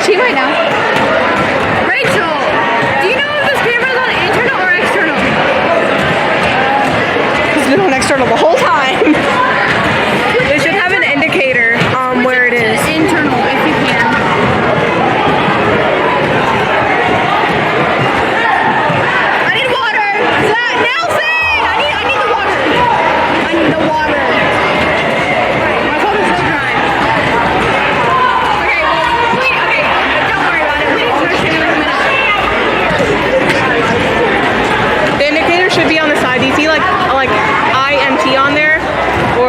watching right now. Rachel, do you know if this camera is on internal or external? It's been on external the whole time. It should have an indicator where it is. Internal, if you can. I need water. Nelson, I need the water. I need the water. My phone is so dry. Okay, well, wait, okay, don't worry about it. We need to finish in a minute. The indicator should be on the side. Do you see like INT on there? Or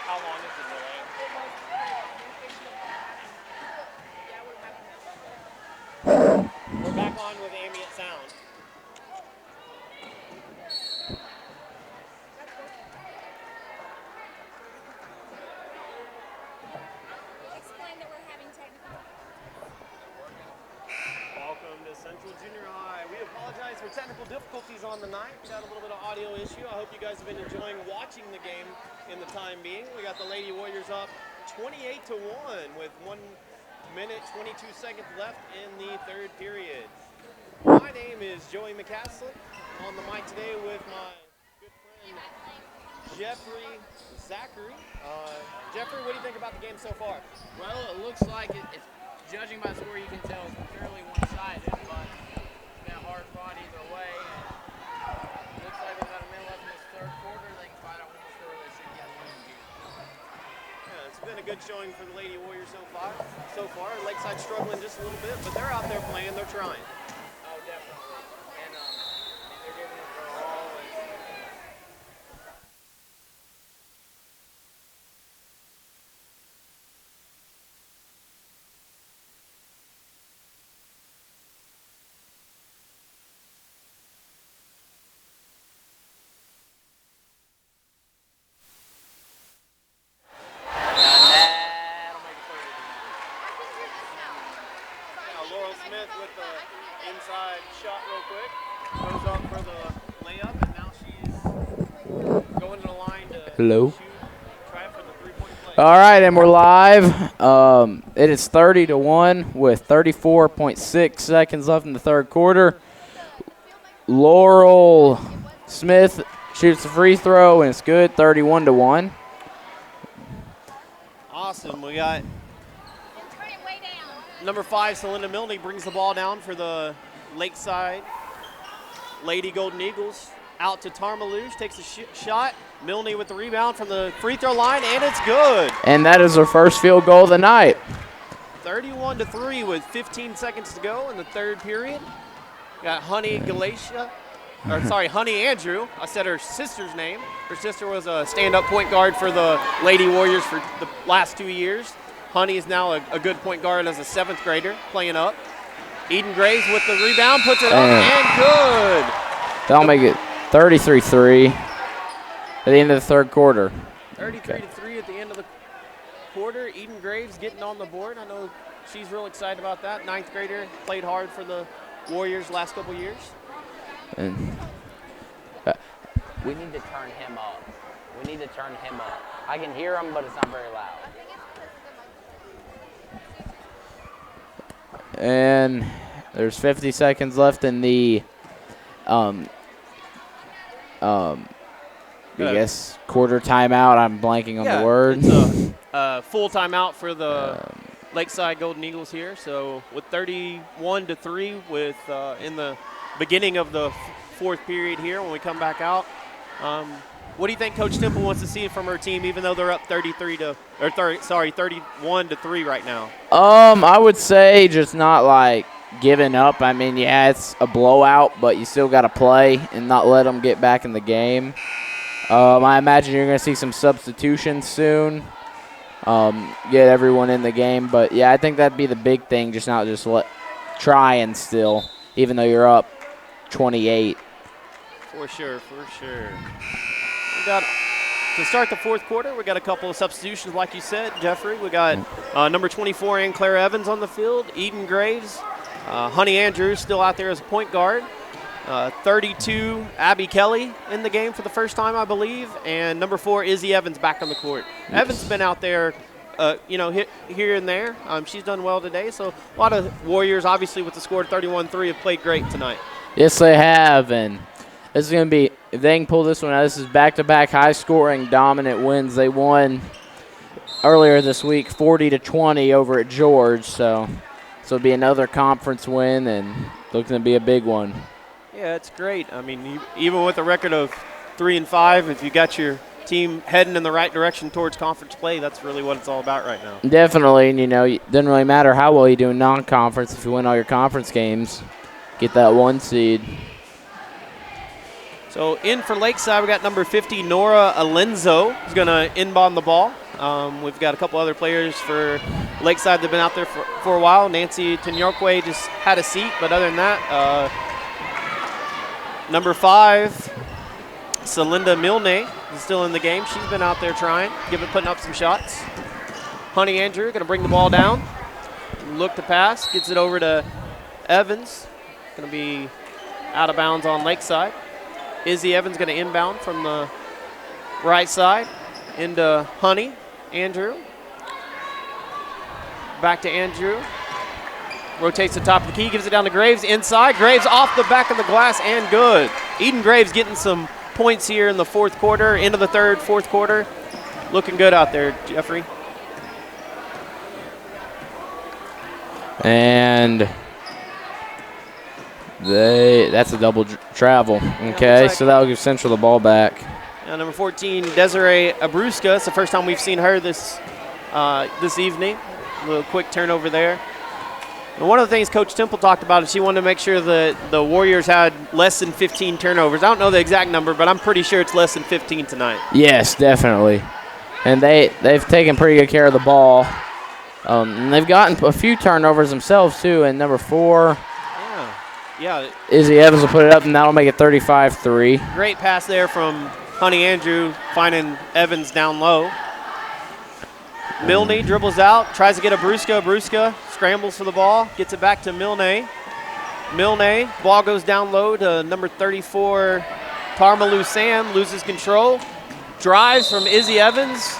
How long is the delay? We're back on with ambient sound. Explain that we're having technical. Welcome to Central Junior High. We apologize for technical difficulties on the night. We got a little bit of audio issue. I hope you guys have been enjoying watching the game in the time being. We got the Lady Warriors up 28-1 with 1 minute 22 seconds left in the third period. My name is Joey McCaslin. On the mic today with my good friend Jeffrey Zachary. Jeffrey, what do you think about the game so far? Well, it looks like it's judging by the score, you can tell it's fairly one-sided, but it's been hard fought either way. And it looks like they've got a minute left in this third quarter. They can find out one score. They should get one game. Yeah, it's been a good showing for the Lady Warriors so far. Lakeside struggling just a little bit, but they're out there playing. They're trying. Oh, definitely. And they're giving it their all. Laurel Smith with the inside shot real quick. Goes up for the layup, and now she's going to the line to Hello. shoot, try for the three-point play. All right, and we're live. It is 30-1 with 34.6 seconds left in the third quarter. Laurel Smith shoots the free throw, and it's good, 31-1. Awesome. We got number 5, Celinda Milne, brings the ball down for the Lakeside Lady Golden Eagles. Out to Tarmalouche, takes a shot. Milne with the rebound from the free throw line, and it's good. And that is her first field goal of the night. 31-3 with 15 seconds to go in the third period. Got Honey Andrew. I said her sister's name. Her sister was a stand-up point guard for the Lady Warriors for the last 2 years. Honey is now a good point guard as a 7th grader playing up. Eden Graves with the rebound, puts it up, and good. That'll make it 33-3 at the end of the third quarter. 33-3 at the end of the quarter. Eden Graves getting on the board. I know she's real excited about that. 9th grader, played hard for the Warriors last couple years. And, We need to turn him up. I can hear him, but it's not very loud. and there's 50 seconds left in the I guess quarter timeout. I'm blanking on the word. It's a full timeout for the Lakeside Golden Eagles here. So with 31-3 with in the beginning of the fourth period here when we come back out. What do you think Coach Temple wants to see from her team, even though they're up 31-3 right now? I would say just not like giving up. I mean, yeah, it's a blowout, but you still got to play and not let them get back in the game. I imagine you're going to see some substitutions soon. Get everyone in the game, but yeah, I think that'd be the big thing. Just not just try and still, even though you're up 28. For sure. We got to start the fourth quarter. We got a couple of substitutions, like you said, Jeffrey. We got number 24 Ann Claire Evans on the field, Eden Graves, Honey Andrews still out there as a point guard. 32 Abby Kelly in the game for the first time, I believe, and number 4 Izzy Evans back on the court. Evans has been out there, here and there. She's done well today. So a lot of Warriors, obviously, with the score 31-3, have played great tonight. Yes, they have, and this is going to be, if they can pull this one out, this is back-to-back high-scoring, dominant wins. They won earlier this week 40-20 over at George, so it'll be another conference win, and looking to be a big one. Yeah, it's great. I mean, even with a record of 3-5, if you got your team heading in the right direction towards conference play, that's really what it's all about right now. Definitely, and it doesn't really matter how well you do in non-conference if you win all your conference games. Get that 1 seed. So in for Lakeside, we got number 50, Nora Alenzo, who's going to inbound the ball. We've got a couple other players for Lakeside that have been out there for a while. Nancy Tenyokwe just had a seat, but other than that, number 5, Celinda Milne is still in the game. She's been out there trying, putting up some shots. Honey Andrew going to bring the ball down. Look to pass, gets it over to Evans. Going to be out of bounds on Lakeside. Izzy Evans going to inbound from the right side into Honey Andrew. Back to Andrew. Rotates the top of the key, gives it down to Graves. Inside, Graves off the back of the glass and good. Eden Graves getting some points here in the fourth quarter, into the third, fourth quarter. Looking good out there, Jeffrey. And that's a double travel. Okay, so that'll give Central the ball back. Number 14, Desiree Abruska. It's the first time we've seen her this evening. A little quick turnover there. And one of the things Coach Temple talked about is she wanted to make sure that the Warriors had less than 15 turnovers. I don't know the exact number, but I'm pretty sure it's less than 15 tonight. Yes, definitely. And they've taken pretty good care of the ball. And they've gotten a few turnovers themselves, too. And number 4, yeah, Izzy Evans will put it up, and that'll make it 35-3. Great pass there from Honey Andrew, finding Evans down low. Milne dribbles out, tries to get Abruska. Abruska scrambles for the ball, gets it back to Milne. Milne, ball goes down low to number 34, Tarmaloo Sam, loses control. Drives from Izzy Evans.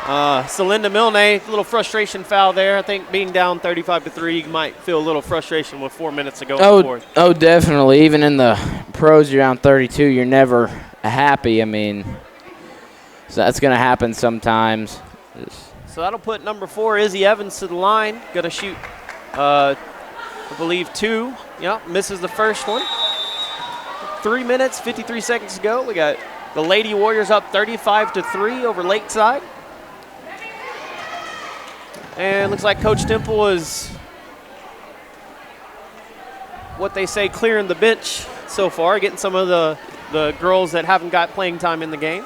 Celinda Milne, a little frustration foul there. I think being down 35-3, you might feel a little frustration with 4 minutes to go in the fourth. Oh, definitely. Even in the pros, you're down 32, you're never happy. I mean, so that's going to happen sometimes. So that'll put number 4, Izzy Evans, to the line. Going to shoot, I believe, 2. Yeah, misses the first one. 3 minutes, 53 seconds to go. We got the Lady Warriors up 35-3 over Lakeside. And looks like Coach Temple is, what they say, clearing the bench so far, getting some of the girls that haven't got playing time in the game.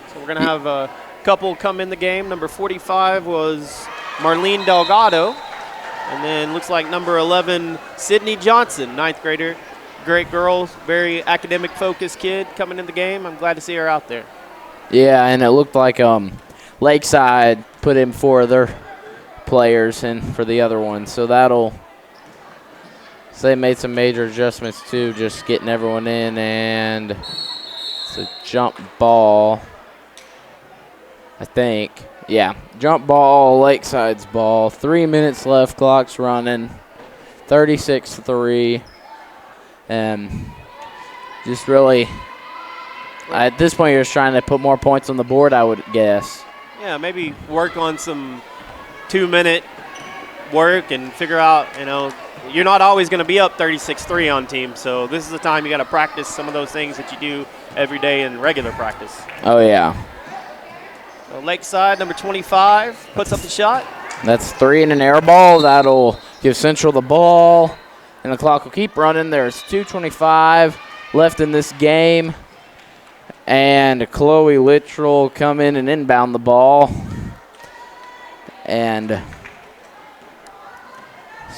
So we're going to have a couple come in the game. Number 45 was Marlene Delgado. And then looks like number 11, Sydney Johnson, 9th grader. Great girl, very academic-focused kid coming in the game. I'm glad to see her out there. Yeah, and it looked like Lakeside put in 4 of their players in for the other one. So they made some major adjustments too, just getting everyone in, and it's a jump ball, I think. Yeah, jump ball, Lakeside's ball. 3 minutes left, clock's running, 36-3. And just really, at this point, you're just trying to put more points on the board, I would guess. Yeah, maybe work on some 2-minute work and figure out, you're not always going to be up 36-3 on team. So this is the time you got to practice some of those things that you do every day in regular practice. Oh, yeah. So Lakeside, number 25, puts up the shot. That's 3 and an air ball. That'll give Central the ball. And the clock will keep running. There's 2:25 left in this game. And Chloe Littrell come in and inbound the ball. And it's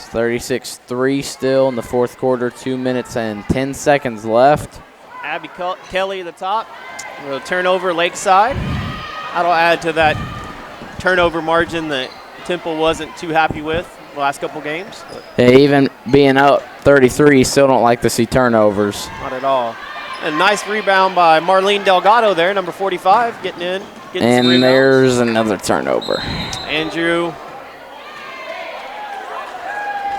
36-3 still in the fourth quarter, 2 minutes and 10 seconds left. Abby Kelly at the top. We'll turn over Lakeside. That'll add to that turnover margin that Temple wasn't too happy with the last couple games. Yeah, even being up 33, still don't like to see turnovers. Not at all. A nice rebound by Marlene Delgado there, number 45, getting in. And there's another turnover. Andrew.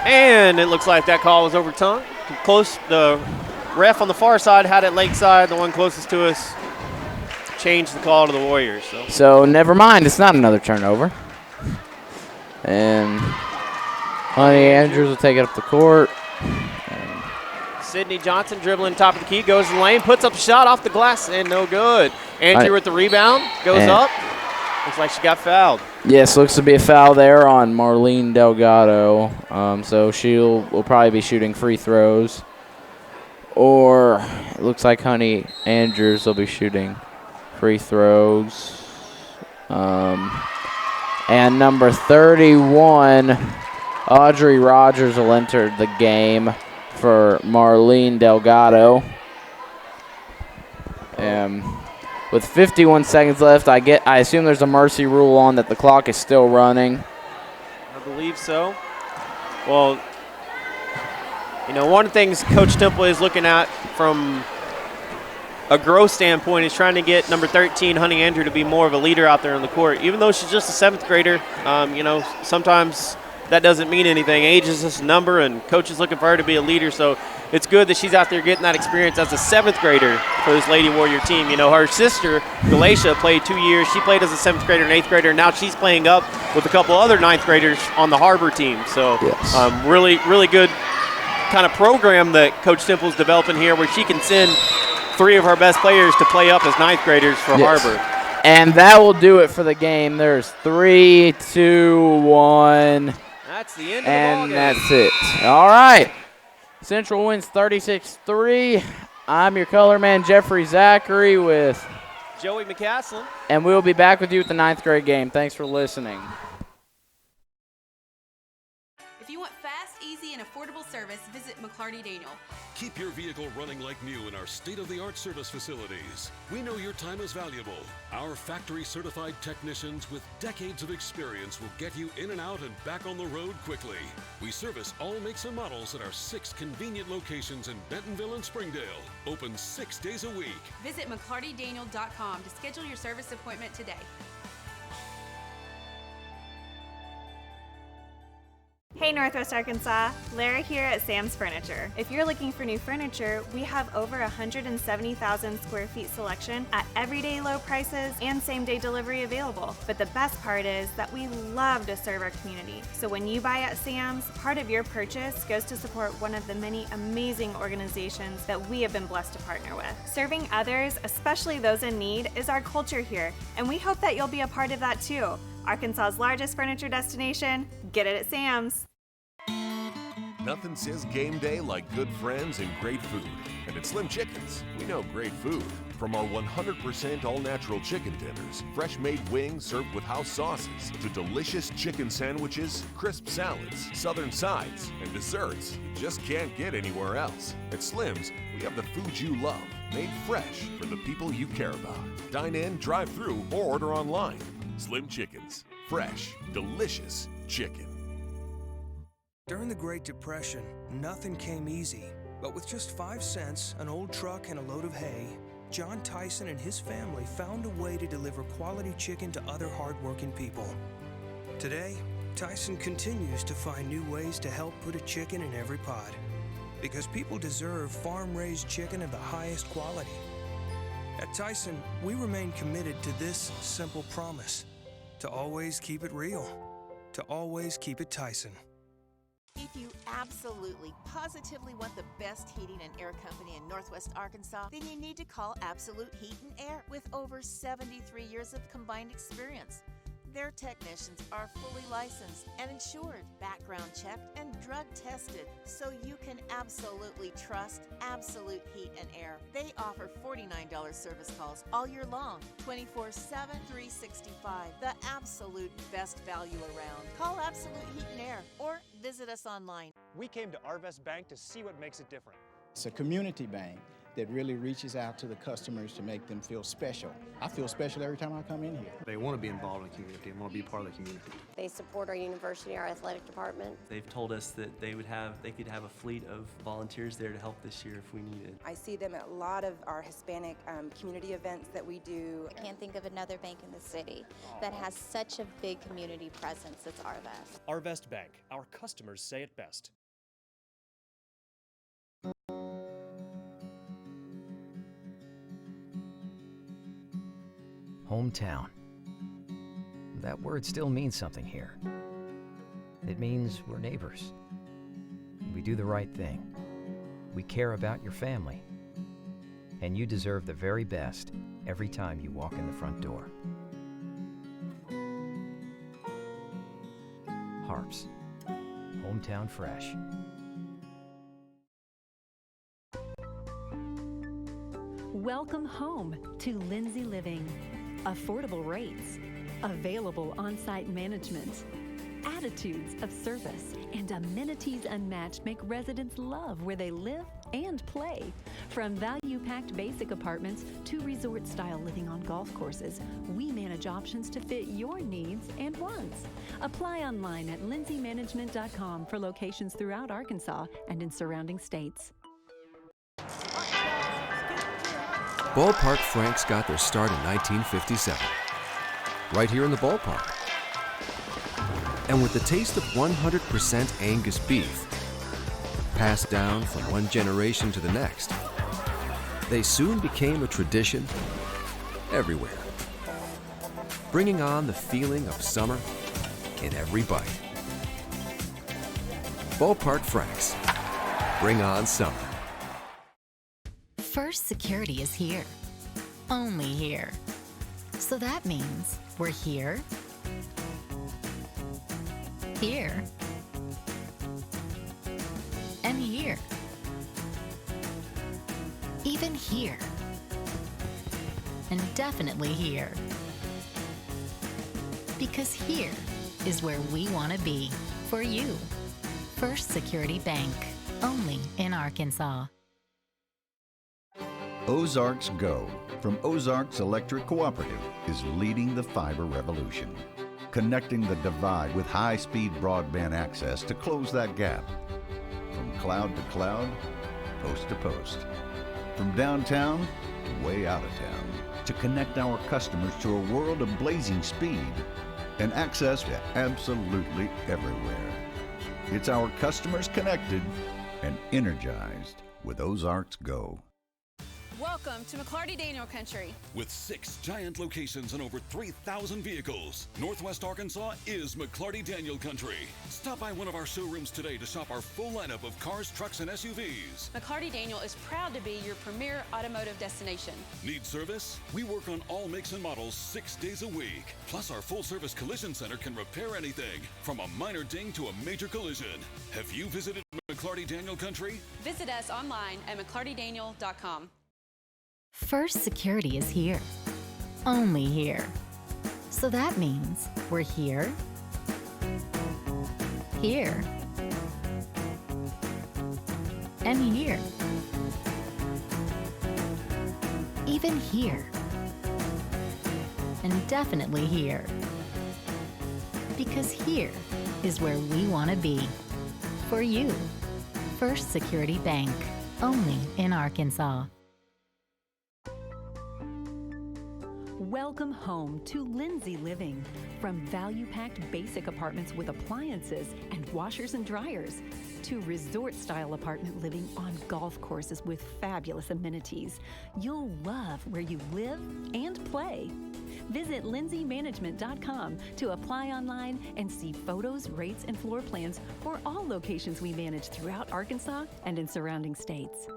And it looks like that call was overturned. Close. The ref on the far side had it Lakeside. The one closest to us changed the call to the Warriors. So never mind. It's not another turnover. And Honey Andrews will take it up the court. Sydney Johnson dribbling top of the key, goes in the lane, puts up a shot off the glass, and no good. Andrew with the rebound, goes up. Looks like she got fouled. Yes, looks to be a foul there on Marlene Delgado. So will probably be shooting free throws. or it looks like Honey Andrews will be shooting free throws. And number 31, Audrey Rogers will enter the game for Marlene Delgado. With 51 seconds left, I assume there's a mercy rule on that the clock is still running. I believe so. Well, you know, one of the things Coach Temple is looking at from a growth standpoint is trying to get number 13, Honey Andrew, to be more of a leader out there on the court. Even though she's just a 7th grader, you know, sometimes that doesn't mean anything. Age is just a number, and Coach is looking for her to be a leader. So it's good that she's out there getting that experience as a 7th grader for this Lady Warrior team. You know, her sister, Galatia, played 2 years. She played as a 7th grader and 8th grader. Now she's playing up with a couple other 9th graders on the Harbor team. So yes. Really, really good kind of program that Coach Temple's developing here, where she can send 3 of her best players to play up as 9th graders for Harbor. And that will do it for the game. There's 3, 2, 1. That's the end of the and ball game. that's it. All right. Central wins 36-3. I'm your color man, Jeffrey Zachary, with Joey McCaslin. And we'll be back with you at the 9th grade game. Thanks for listening. If you want fast, easy, and affordable service, visit McClarty Daniel. Keep your vehicle running like new in our state-of-the-art service facilities. We know your time is valuable. Our factory-certified technicians with decades of experience will get you in and out and back on the road quickly. We service all makes and models at our 6 convenient locations in Bentonville and Springdale. Open 6 days a week. Visit McClartyDaniel.com to schedule your service appointment today. Hey Northwest Arkansas, Lara here at Sam's Furniture. If you're looking for new furniture, we have over 170,000 square feet selection at everyday low prices and same-day delivery available. But the best part is that we love to serve our community. So when you buy at Sam's, part of your purchase goes to support one of the many amazing organizations that we have been blessed to partner with. Serving others, especially those in need, is our culture here, and we hope that you'll be a part of that too. Arkansas's largest furniture destination, get it at Sam's. Nothing says game day like good friends and great food. And at Slim Chickens, we know great food. From our 100% all-natural chicken tenders, fresh-made wings served with house sauces, to delicious chicken sandwiches, crisp salads, southern sides, and desserts you just can't get anywhere else. At Slim's, we have the food you love, made fresh for the people you care about. Dine in, drive through, or order online. Slim Chickens. Fresh, delicious chicken. During the Great Depression, nothing came easy. But with just 5 cents, an old truck, and a load of hay, John Tyson and his family found a way to deliver quality chicken to other hardworking people. Today, Tyson continues to find new ways to help put a chicken in every pot. Because people deserve farm-raised chicken of the highest quality. At Tyson, we remain committed to this simple promise: to always keep it real, to always keep it Tyson. If you absolutely, positively want the best heating and air company in Northwest Arkansas, then you need to call Absolute Heat and Air with over 73 years of combined experience. Their technicians are fully licensed and insured, background checked, and drug tested, so you can absolutely trust Absolute Heat and Air. They offer $49 service calls all year long, 24/7, 365. The absolute best value around. Call Absolute Heat and Air or visit us online. We came to Arvest Bank to see what makes it different. It's a community bank that really reaches out to the customers to make them feel special. I feel special every time I come in here. They want to be involved in the community and want to be part of the community. They support our university, our athletic department. They've told us that they could have a fleet of volunteers there to help this year if we needed. I see them at a lot of our Hispanic community events that we do. I can't think of another bank in the city that has such a big community presence as Arvest. Arvest Bank, our customers say it best. Hometown. That word still means something here. It means we're neighbors. We do the right thing. We care about your family. And you deserve the very best every time you walk in the front door. Harps. Hometown fresh. Welcome home to Lindsay Living. Affordable rates, available on-site management, attitudes of service, and amenities unmatched make residents love where they live and play. From value-packed basic apartments to resort-style living on golf courses, we manage options to fit your needs and wants. Apply online at lindsaymanagement.com for locations throughout Arkansas and in surrounding states. Ballpark Franks got their start in 1957, right here in the ballpark. And with the taste of 100% Angus beef, passed down from one generation to the next, they soon became a tradition everywhere, bringing on the feeling of summer in every bite. Ballpark Franks, bring on summer. First Security is here. Only here. So that means we're here, here, and here. Even here. And definitely here. Because here is where we want to be for you. First Security Bank. Only in Arkansas. Ozarks Go from Ozarks Electric Cooperative is leading the fiber revolution, connecting the divide with high-speed broadband access to close that gap. From cloud to cloud, post to post. From downtown to way out of town, to connect our customers to a world of blazing speed and access to absolutely everywhere. It's our customers connected and energized with Ozarks Go. Welcome to McClarty Daniel Country. With 6 giant locations and over 3,000 vehicles, Northwest Arkansas is McClarty Daniel Country. Stop by one of our showrooms today to shop our full lineup of cars, trucks, and SUVs. McClarty Daniel is proud to be your premier automotive destination. Need service? We work on all makes and models 6 days a week. Plus, our full-service collision center can repair anything, from a minor ding to a major collision. Have you visited McClarty Daniel Country? Visit us online at mcclartydaniel.com. First Security is here. Only here. So that means we're here, here, and here. Even here. And definitely here. Because here is where we want to be. For you. First Security Bank. Only in Arkansas. Welcome home to Lindsay Living. From value-packed basic apartments with appliances and washers and dryers to resort-style apartment living on golf courses with fabulous amenities, you'll love where you live and play. Visit lindsaymanagement.com to apply online and see photos, rates, and floor plans for all locations we manage throughout Arkansas and in surrounding states.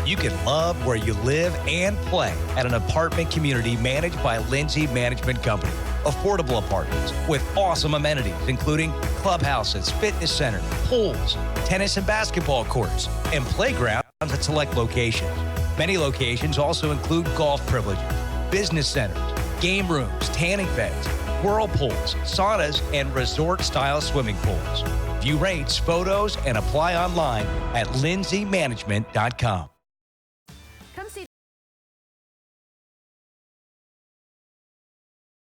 You can love where you live and play at an apartment community managed by Lindsay Management Company. Affordable apartments with awesome amenities, including clubhouses, fitness centers, pools, tennis and basketball courts, and playgrounds at select locations. Many locations also include golf privileges, business centers, game rooms, tanning beds, whirlpools, saunas, and resort-style swimming pools. View rates, photos, and apply online at lindsaymanagement.com.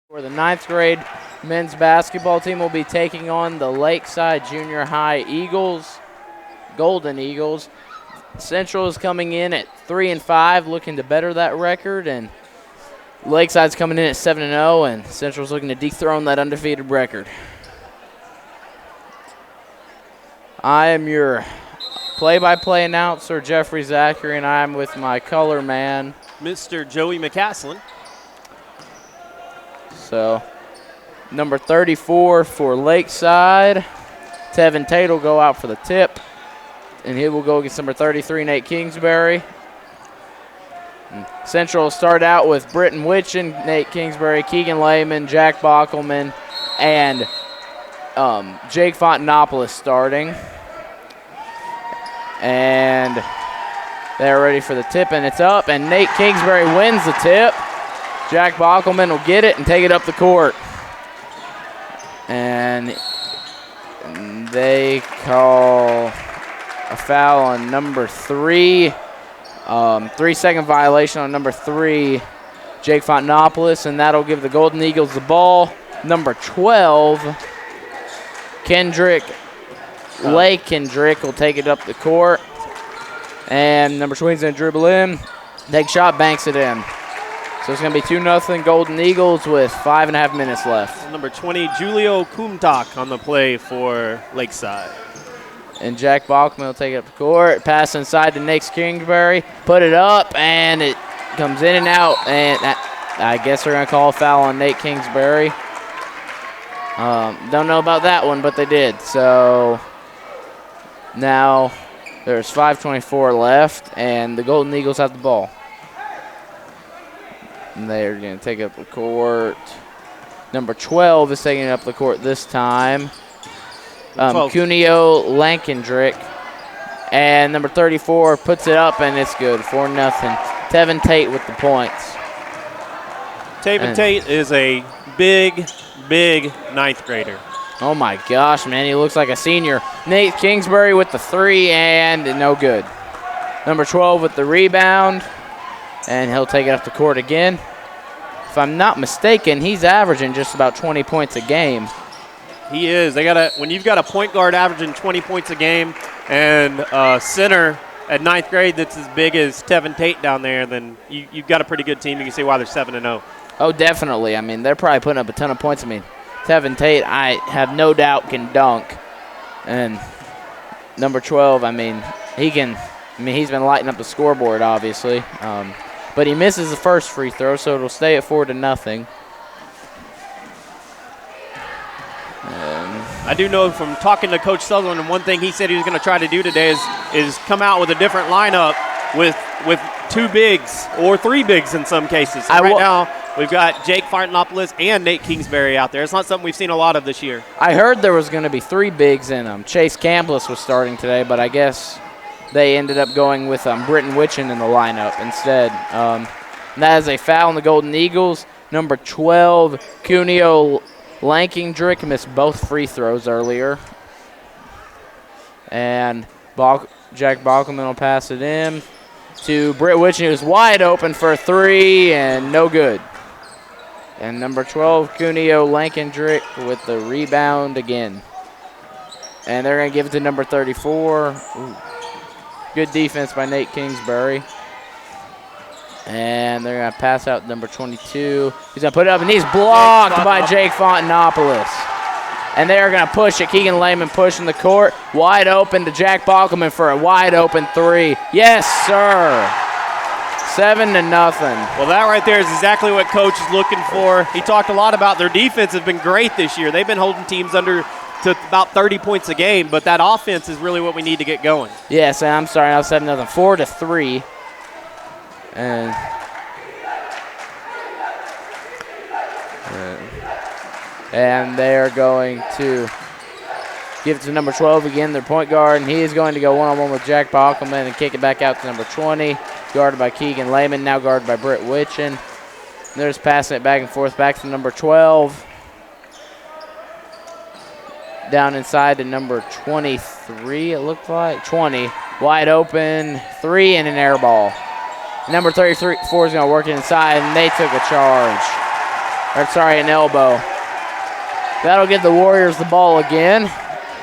For the 9th grade men's basketball team will be taking on the Lakeside Junior High Eagles, Golden Eagles. Central is coming in at 3-5, looking to better that record, and Lakeside's coming in at 7-0, and Central's looking to dethrone that undefeated record. I am your play-by-play announcer, Jeffrey Zachary, and I am with my color man, Mr. Joey McCaslin. So, number 34 for Lakeside, Tevin Tate will go out for the tip, and he will go against number 33, Nate Kingsbury. And Central will start out with Britton Witchen, Nate Kingsbury, Keegan Lehman, Jack Bockelman, and Jake Fontanopoulos starting. And They're ready for the tip, and it's up, and Nate Kingsbury wins the tip. Jack Bockelman will get it and take it up the court. And they call a foul on number 3. 3-second violation on number 3, Jake Fontanopoulos, and that'll give the Golden Eagles the ball. Number 12, Lake Kendrick will take it up the court. And number 20's going to dribble in, take shot, banks it in. So it's going to be 2-0 Golden Eagles with 5.5 minutes left. Number 20, Julio Kumtak on the play for Lakeside. And Jack Bachman will take it up the court. Pass inside to Nate Kingsbury. Put it up, and it comes in and out. And I guess they're going to call a foul on Nate Kingsbury. Don't know about that one, but they did. So now there's 5:24 left, and the Golden Eagles have the ball. And they're going to take it up the court. Number 12 is taking it up the court this time. Cuneo Lankendrick. And number 34 puts it up, and it's good. 4-0. Tevin Tate with the points. Tevin Tate is a big, big ninth grader. Oh, my gosh, man. He looks like a senior. Nate Kingsbury with the 3, and no good. Number 12 with the rebound, and he'll take it up the court again. If I'm not mistaken, he's averaging just about 20 points a game. He is. When you've got a point guard averaging 20 points a game and a center at ninth grade that's as big as Tevin Tate down there, then you've got a pretty good team. You can see why they're 7-0. Oh, definitely. I mean, they're probably putting up a ton of points. I mean, Tevin Tate, I have no doubt, can dunk. And number 12, he's been lighting up the scoreboard, obviously. But he misses the first free throw, so it'll stay at 4-0. I do know from talking to Coach Sutherland, and one thing he said he was going to try to do today is come out with a different lineup with 2 bigs or 3 bigs in some cases. So right now, we've got Jake Fontanopoulos and Nate Kingsbury out there. It's not something we've seen a lot of this year. I heard there was going to be 3 bigs in them. Chase Campbell was starting today, but I guess they ended up going with Britton Witchen in the lineup instead. That is a foul on the Golden Eagles. Number 12, Cuneo Lankendrick missed both free throws earlier. And Jack Bockelman will pass it in to Britt Witchen, who's wide open for a 3, and no good. And number 12, Cuneo Lankendrick with the rebound again. And they're going to give it to number 34. Ooh. Good defense by Nate Kingsbury. And they're going to pass out number 22. He's going to put it up, and he's blocked by Jake Fontanopoulos. And they're going to push it. Keegan Lehman pushing the court. Wide open to Jack Bockelman for a wide open 3. Yes, sir. 7-0. Well, that right there is exactly what Coach is looking for. He talked a lot about their defense has been great this year. They've been holding teams under to about 30 points a game, but that offense is really what we need to get going. Yes, and I'm sorry, now 7-0. 4-3. And they're going to give it to number 12 again, their point guard, and he is going to go one-on-one with Jack Bockelman and kick it back out to number 20, guarded by Keegan Lehman, now guarded by Britt Witchen. They're just passing it back and forth back to number 12. Down inside to number 23, it looked like. 20, wide open, 3 and an air ball. Number 34 is going to work it inside, and they took a charge. An elbow. That'll give the Warriors the ball again.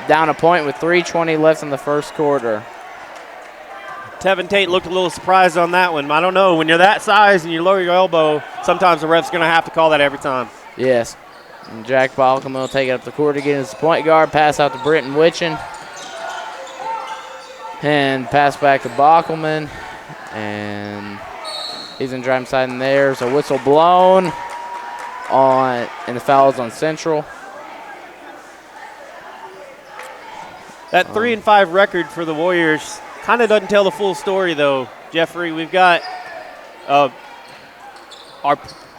Down a point with 3:20 left in the first quarter. Tevin Tate looked a little surprised on that one. I don't know. When you're that size and you lower your elbow, sometimes the ref's going to have to call that every time. Yes. And Jack Bockelman will take it up the court again as the point guard. Pass out to Britton Witchen. And pass back to Bockelman. And he's going to drive inside, and there's a whistle blown and the foul is on Central. That 3-5 record for the Warriors kind of doesn't tell the full story, though, Jeffrey. We've got our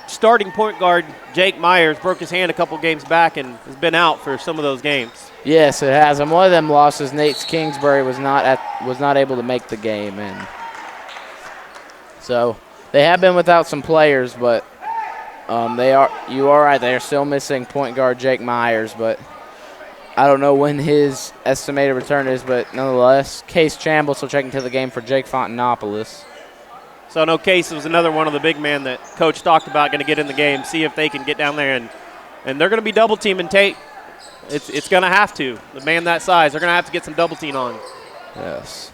starting point guard, Jake Myers, broke his hand a couple games back and has been out for some of those games. Yes, it has. And one of them losses, Nate Kingsbury was not able to make the game, and So they have been without some players, but you are right. They are still missing point guard Jake Myers, but I don't know when his estimated return is, but nonetheless, Case Chambliss will check into the game for Jake Fontanopoulos. So I know Case was another one of the big men that Coach talked about going to get in the game, see if they can get down there, and they're going to be double teaming Tate. It's going to have to. The man that size, they're going to have to get some double team on. Yes.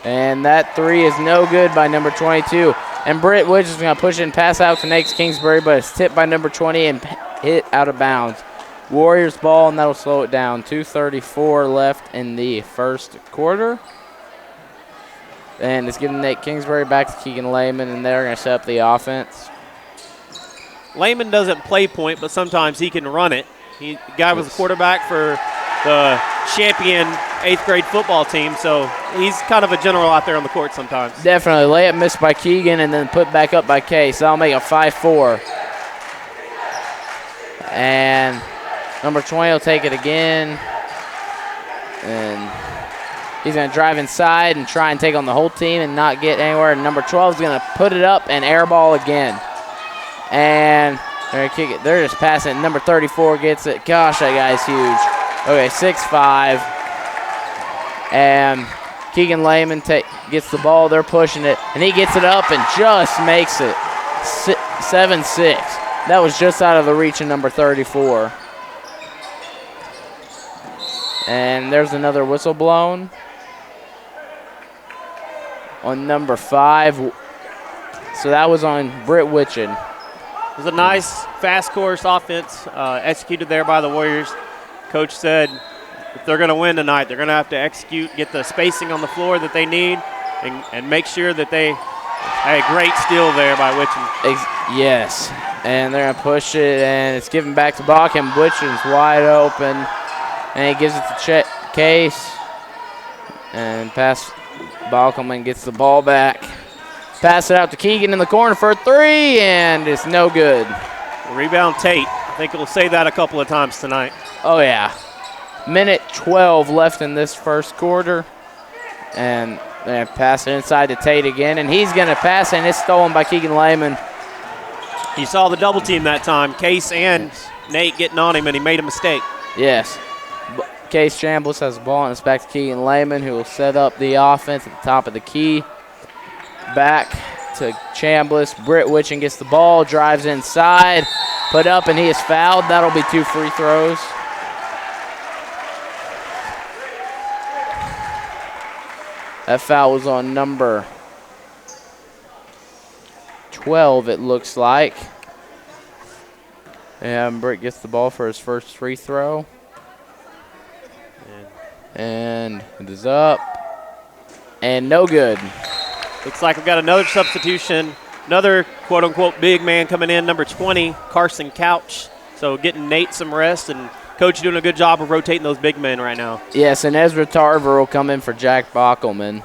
And that three is no good by number 22. And Britt Woods is going to push it and pass out to Nate Kingsbury, but it's tipped by number 20 and hit out of bounds. Warriors ball, and that'll slow it down. 2:34 left in the first quarter. And it's giving Nate Kingsbury back to Keegan Lehman, and they're going to set up the offense. Lehman doesn't play point, but sometimes he can run it. The guy was a quarterback for the champion 8th grade football team, so he's kind of a general out there on the court sometimes. Definitely. Layup missed by Keegan and then put back up by Case. That'll make it 5-4. And number 20 will take it again. And he's going to drive inside and try and take on the whole team and not get anywhere. And number 12 is going to put it up and air ball again. And they're going to kick it. They're just passing. Number 34 gets it. Gosh, that guy's huge. Okay, 6'5". And Keegan Lehman gets the ball. They're pushing it. And he gets it up and just makes it 7-6. That was just out of the reach of number 34. And there's another whistle blown on number 5. So that was on Britt Witchin. It was a nice, fast-course offense executed there by the Warriors. Coach said if they're going to win tonight, they're going to have to execute, get the spacing on the floor that they need, and make sure that they – great steal there by Witchin. Yes. And they're going to push it, and it's given back to Bacham. Witchin's wide open, and he gives it to Case. And pass Bacham and gets the ball back. Pass it out to Keegan in the corner for a three, and it's no good. Rebound Tate. I think we'll say that a couple of times tonight. Oh, yeah. Minute 12 left in this first quarter. And they're going to pass it inside to Tate again, and he's going to pass it, and it's stolen by Keegan Lehman. You saw the double team that time. Case and Nate getting on him, and he made a mistake. Yes. Case Chambliss has the ball, and it's back to Keegan Lehman, who will set up the offense at the top of the key. Back to Chambliss. Britt Witchin gets the ball, drives inside, put up, and he is fouled. That'll be 2 free throws. That foul was on number 12, it looks like. And Britt gets the ball for his first free throw. And it is up. And no good. Looks like we've got another substitution, another quote-unquote big man coming in, number 20, Carson Couch. So getting Nate some rest, and Coach doing a good job of rotating those big men right now. Yes, and Ezra Tarver will come in for Jack Bockelman.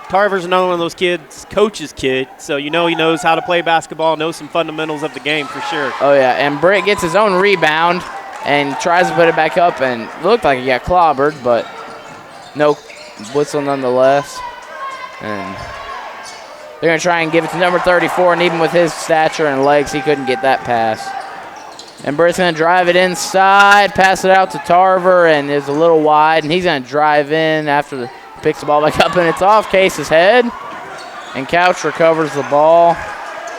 Tarver's another one of those kids, Coach's kid, so you know he knows how to play basketball, knows some fundamentals of the game for sure. Oh, yeah, and Britt gets his own rebound and tries to put it back up, and it looked like he got clobbered, but no whistle nonetheless. And they're going to try and give it to number 34, and even with his stature and legs, he couldn't get that pass. And Britt's going to drive it inside, pass it out to Tarver, and it's a little wide, and he's going to drive in after picks the ball back up, and it's off Case's head. And Couch recovers the ball,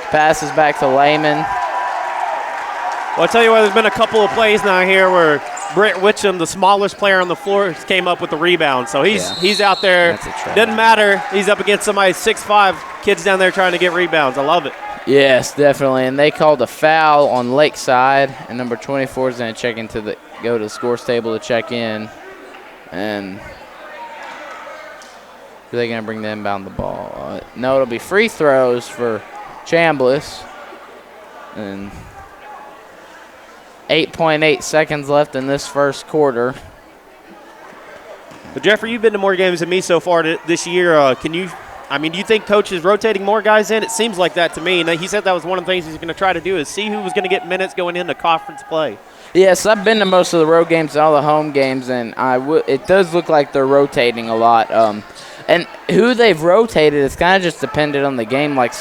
passes back to Lehman. Well, I'll tell you what, there's been a couple of plays now here where Britt Witchin, the smallest player on the floor, came up with the rebound. So he's out there. Doesn't matter. He's up against somebody 6'5", kids down there trying to get rebounds. I love it. Yes, definitely. And they called a foul on Lakeside, and number 24 is going to check go to the scores table to check in. And are they going to bring the inbound the ball? No, it'll be free throws for Chambliss. And 8.8 seconds left in this first quarter. But Jeffrey, you've been to more games than me so far this year. Do you think Coach is rotating more guys in? It seems like that to me. And he said that was one of the things he's going to try to do is see who was going to get minutes going into conference play. Yes, I've been to most of the road games and all the home games, and it does look like they're rotating a lot. And who they've rotated, it's kind of just depended on the game. Like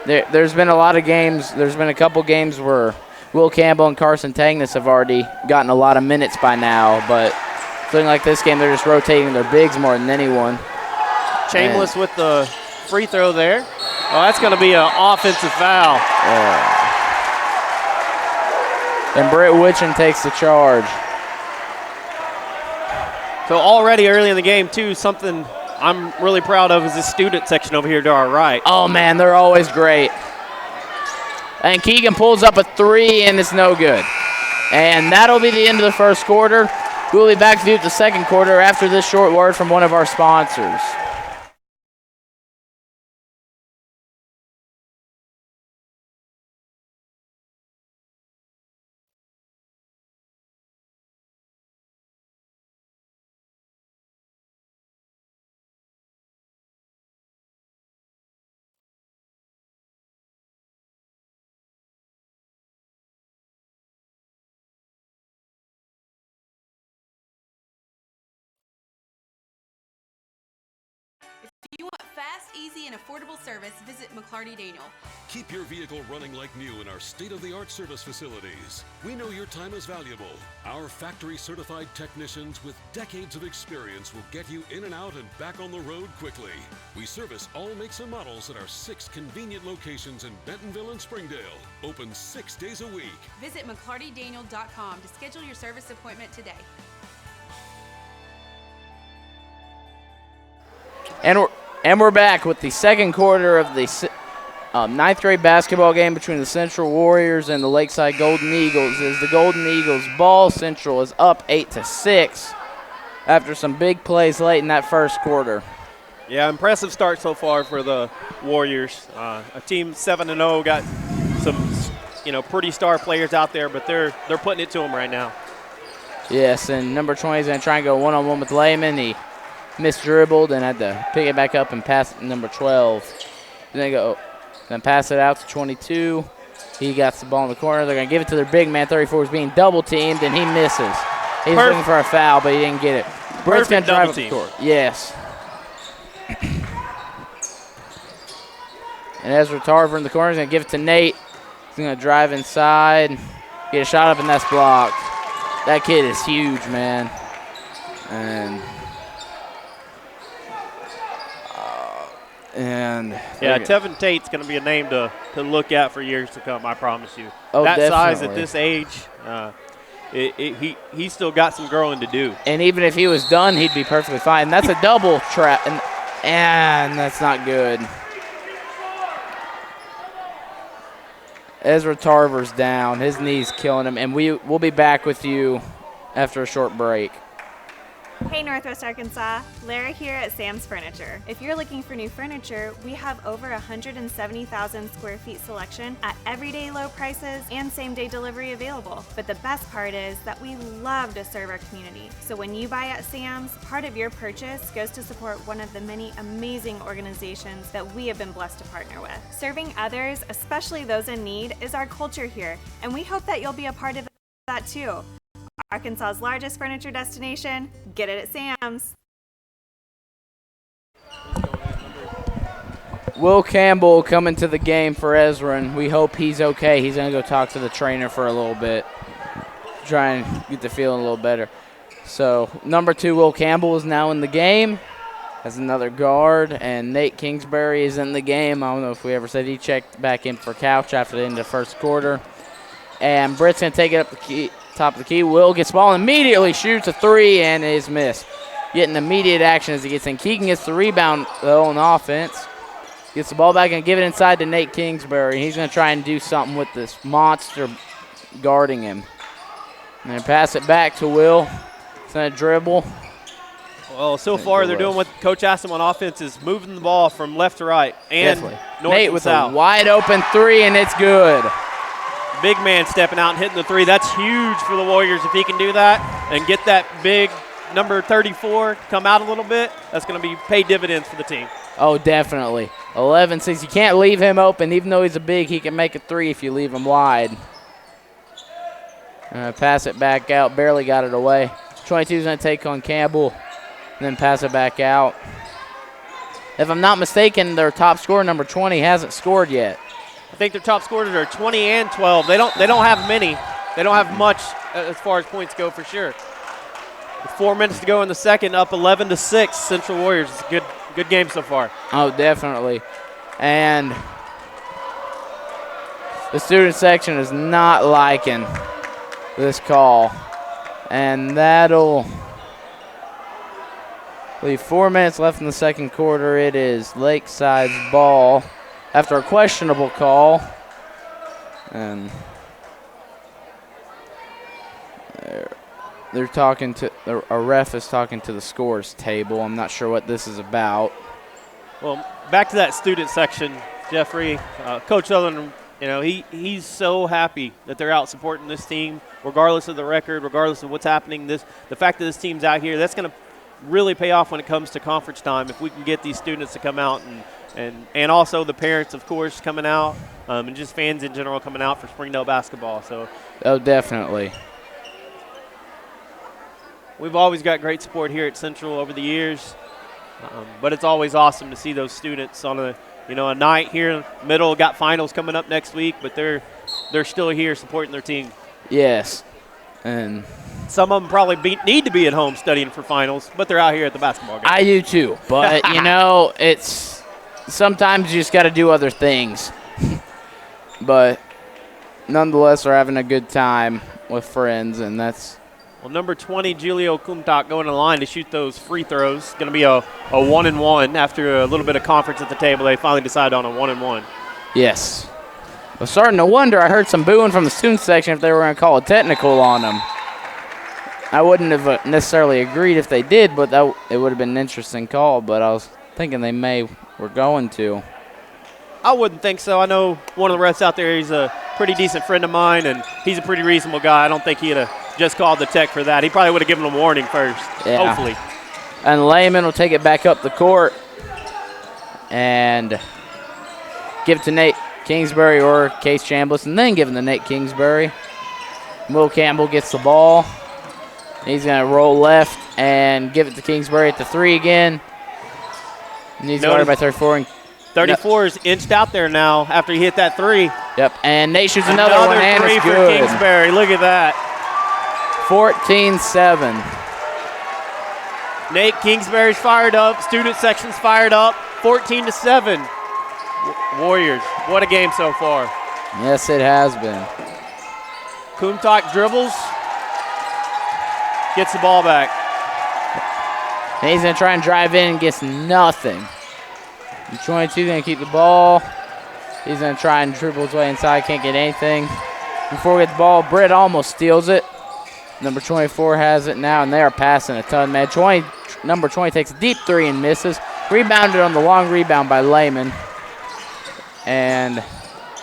there's been a lot of games. There's been a couple games where Will Campbell and Carson Tangnes have already gotten a lot of minutes by now, but feeling like this game, they're just rotating their bigs more than anyone. Chambliss with the free throw there. Oh, that's going to be an offensive foul. And Britt Witchen takes the charge. So already early in the game, too, something I'm really proud of is the student section over here to our right. Oh, man, they're always great. And Keegan pulls up a 3, and it's no good. And that'll be the end of the first quarter. We'll be back to you at the second quarter after this short word from one of our sponsors. If you want fast, easy, and affordable service, visit McClarty Daniel. Keep your vehicle running like new in our state-of-the-art service facilities. We know your time is valuable. Our factory-certified technicians with decades of experience will get you in and out and back on the road quickly. We service all makes and models at our 6 convenient locations in Bentonville and Springdale. Open 6 days a week. Visit McClartyDaniel.com to schedule your service appointment today. And we're back with the second quarter of the ninth grade basketball game between the Central Warriors and the Lakeside Golden Eagles. As the Golden Eagles ball, Central is up 8-6 after some big plays late in that first quarter. Yeah, impressive start so far for the Warriors. A team 7-0, got some pretty star players out there, but they're putting it to them right now. Yes, and number 20 is going to try and go one-on-one with Lehman. He misdribbled and had to pick it back up and pass it to number 12. Then pass it out to 22. He got the ball in the corner. They're going to give it to their big man. 34 is being double teamed, and he misses. He's looking for a foul, but he didn't get it. Britt's going to drive up the court. Yes. And Ezra Tarver in the corner is going to give it to Nate. He's going to drive inside, get a shot up, and that's blocked. That kid is huge, man. And yeah, Tevin Tate's going to be a name to look at for years to come, I promise you. Oh, that definitely. size at this age, he's still got some growing to do. And even if he was done, he'd be perfectly fine. That's a double trap, and that's not good. Ezra Tarver's down. His knee's killing him, and we'll be back with you after a short break. Hey Northwest Arkansas, Lara here at Sam's Furniture. If you're looking for new furniture, we have over 170,000 square feet selection at everyday low prices and same-day delivery available. But the best part is that we love to serve our community. So when you buy at Sam's, part of your purchase goes to support one of the many amazing organizations that we have been blessed to partner with. Serving others, especially those in need, is our culture here, and we hope that you'll be a part of that too. Arkansas's largest furniture destination, get it at Sam's. Will Campbell coming to the game for Ezra, and we hope he's okay. He's going to go talk to the trainer for a little bit, try and get the feeling a little better. So number 2, Will Campbell is now in the game as another guard, and Nate Kingsbury is in the game. I don't know if we ever said he checked back in for Couch after the end of the first quarter. And Britt's going to take it up the top of the key. Will gets the ball and immediately shoots a 3 and is missed. Getting immediate action as he gets in. Keegan gets the rebound, though, on offense. Gets the ball back and give it inside to Nate Kingsbury. He's going to try and do something with this monster guarding him. And then pass it back to Will. He's going to dribble. Well, so far they're doing what Coach asked them on offense is moving the ball from left to right and north Nate with south. a wide open 3, and it's good. Big man stepping out and hitting the 3. That's huge for the Warriors if he can do that and get that big number 34 come out a little bit. That's going to be pay dividends for the team. Oh, definitely. 11-6. You can't leave him open. Even though he's a big, he can make a 3 if you leave him wide. Pass it back out. Barely got it away. 22 is going to take on Campbell and then pass it back out. If I'm not mistaken, their top scorer, number 20, hasn't scored yet. I think their top scorers are 20 and 12. They don't have many. They don't have much as far as points go for sure. With 4 minutes to go in the second, up 11-6, Central Warriors. It's a good game so far. Oh, definitely. And the student section is not liking this call. And that'll leave 4 minutes left in the second quarter. It is Lakeside's ball after a questionable call. And they're talking to, a ref is talking to the scores table. I'm not sure what this is about. Well, back to that student section, Jeffrey. Coach Sutherland, he's so happy that they're out supporting this team, regardless of the record, regardless of what's happening. The fact that this team's out here, that's going to really pay off when it comes to conference time if we can get these students to come out and also the parents, of course, coming out and just fans in general coming out for Springdale basketball. So. Oh, definitely. We've always got great support here at Central over the years, but it's always awesome to see those students on a night here in the middle. Got finals coming up next week, but they're still here supporting their team. Yes, and some of them probably need to be at home studying for finals, but they're out here at the basketball game. I do too, but it's sometimes you just got to do other things. But nonetheless, they're having a good time with friends, and that's. Well, number 20, Julio Kumtak, going to the line to shoot those free throws. Going to be a 1-and-1 after a little bit of conference at the table. They finally decided on a 1-and-1. Yes. I was starting to wonder. I heard some booing from the student section if they were going to call a technical on them. I wouldn't have necessarily agreed if they did, but it would have been an interesting call. But I was thinking they were going to. I wouldn't think so. I know one of the refs out there, he's a pretty decent friend of mine, and he's a pretty reasonable guy. I don't think he'd have just called the tech for that. He probably would have given him a warning first, hopefully. And Lehman will take it back up the court and give it to Nate Kingsbury or Case Chambliss, and then give it to Nate Kingsbury. Will Campbell gets the ball. He's going to roll left and give it to Kingsbury at the three again. And he's guarded by 34. And 34 is inched out there now after he hit that three. Yep, and Nate shoots another one, and three it's for good. Kingsbury. Look at that. 14-7. Nate Kingsbury's fired up. Student section's fired up. 14-7. Warriors, what a game so far. Yes, it has been. Kumtak dribbles. Gets the ball back. And he's going to try and drive in and gets nothing. 22 going to keep the ball. He's going to try and dribble his way inside. Can't get anything. Before we get the ball, Britt almost steals it. Number 24 has it now, and they are passing a ton, man. Number 20 takes a deep three and misses. Rebounded on the long rebound by Lehman. And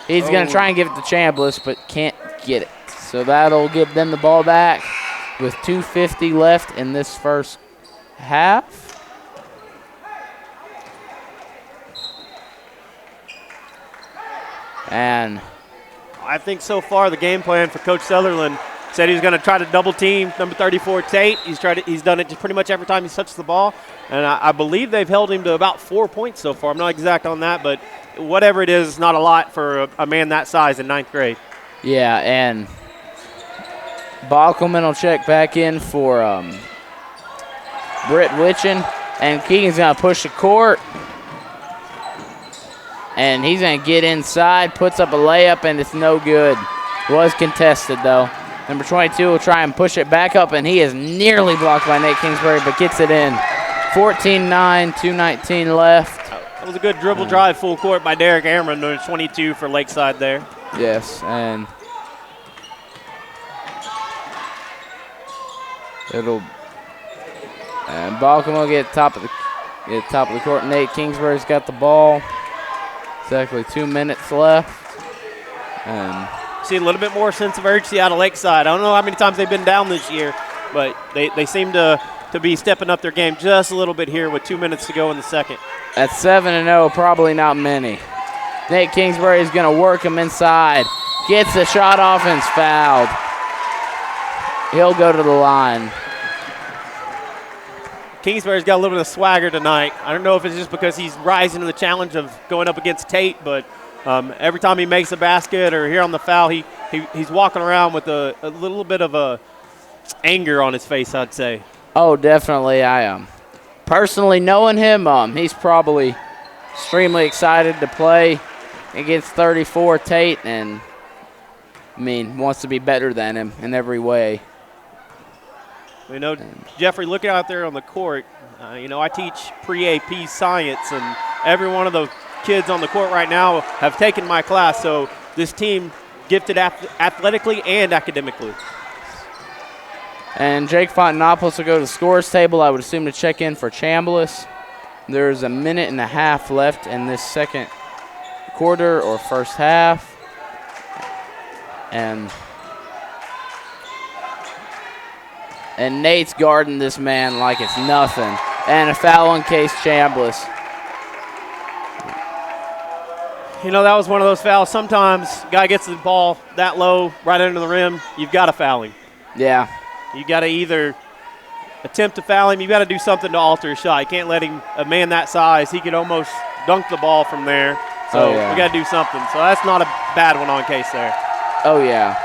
he's going to try and give it to Chambliss, but can't get it. So that'll give them the ball back with 2:50 left in this first half. And I think so far the game plan for Coach Sutherland said he's going to try to double team number 34 Tate. He's done it just pretty much every time he's touched the ball, and I believe they've held him to about 4 points so far. I'm not exact on that, but whatever it is, not a lot for a man that size in 9th grade. Yeah, and Bockelman will check back in for Britt Witchen, and Keegan's going to push the court. And he's going to get inside, puts up a layup, and it's no good. Was contested, though. Number 22 will try and push it back up, and he is nearly blocked by Nate Kingsbury, but gets it in. 14-9, 2:19 left. That was a good dribble drive full court by Derek Amron, number 22 for Lakeside there. Yes, and Balcom will get top of the court. Nate Kingsbury's got the ball. Exactly 2 minutes left. And see a little bit more sense of urgency out of Lakeside. I don't know how many times they've been down this year, but they seem to be stepping up their game just a little bit here with 2 minutes to go in the second. At 7-0, probably not many. Nate Kingsbury is going to work him inside. Gets the shot off and is fouled. He'll go to the line. Kingsbury's got a little bit of swagger tonight. I don't know if it's just because he's rising to the challenge of going up against Tate, but every time he makes a basket or here on the foul, he's walking around with a little bit of a anger on his face, I'd say. Oh, definitely. I am. Personally knowing him, he's probably extremely excited to play against 34 Tate and, wants to be better than him in every way. We know, Jeffrey, looking out there on the court, I teach pre-AP science, and every one of the kids on the court right now have taken my class, so this team gifted athletically and academically. And Jake Fontanopoulos will go to the scores table, I would assume, to check in for Chambliss. There's a minute and a half left in this second quarter or first half. And Nate's guarding this man like it's nothing. And a foul on Case Chambliss. That was one of those fouls. Sometimes guy gets the ball that low, right under the rim, you've got to foul him. Yeah. You got to either attempt to foul him, you got to do something to alter his shot. You can't let him, a man that size, he could almost dunk the ball from there. So we got to do something. So that's not a bad one on Case there. Oh, yeah.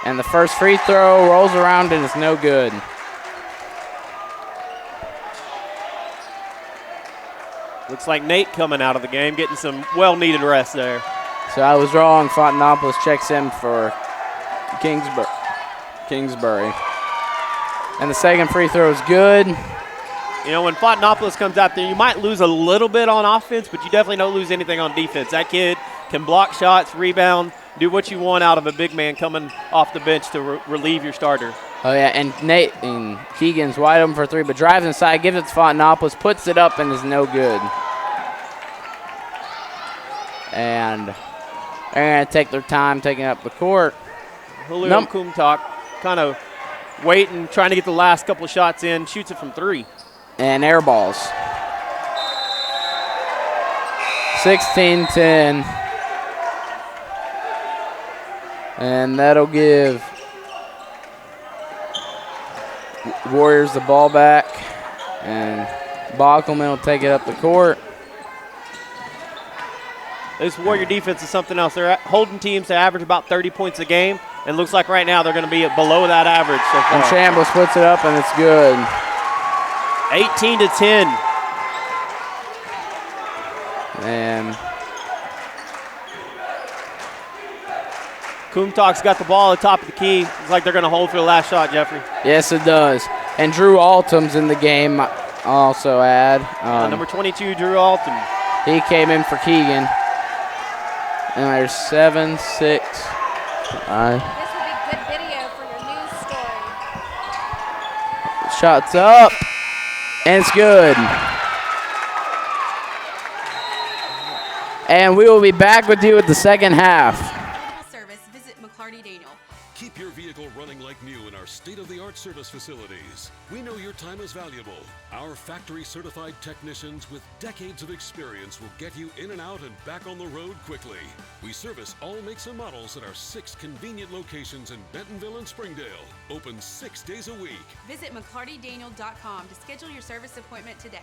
And the first free throw rolls around and it's no good. Looks like Nate coming out of the game, getting some well-needed rest there. So I was wrong. Fontanopoulos checks in for Kingsbury. And the second free throw is good. When Fontanopoulos comes out there, you might lose a little bit on offense, but you definitely don't lose anything on defense. That kid can block shots, rebound, do what you want out of a big man coming off the bench to relieve your starter. Oh, yeah, and Nate and Keegan's wide open for three, but drives inside, gives it to Fontanopoulos, puts it up, and is no good. And they're going to take their time taking up the court. Julio Kumtok kind of waiting, trying to get the last couple of shots in, shoots it from three. And air balls. 16-10. And that'll give Warriors the ball back. And Bockelman will take it up the court. This Warrior defense is something else. They're holding teams to average about 30 points a game. And looks like right now they're going to be below that average so far. And Chambliss puts it up, and it's good. 18-10. And Kumtok's got the ball at the top of the key. It's like they're going to hold for the last shot, Jeffrey. Yes, it does. And Drew Altum's in the game, I'll also add. Number 22, Drew Altum. He came in for Keegan. And there's 7, 6, 5. This would be good video for your news story. Shots up. And it's good. And we will be back with you at the second half. Service, visit McClarty Daniel. Keep your vehicle running like new in our state-of-the-art service facilities. We know your time is valuable. Our factory-certified technicians with decades of experience will get you in and out and back on the road quickly. We service all makes and models at our 6 convenient locations in Bentonville and Springdale. Open 6 days a week. Visit McClartyDaniel.com to schedule your service appointment today.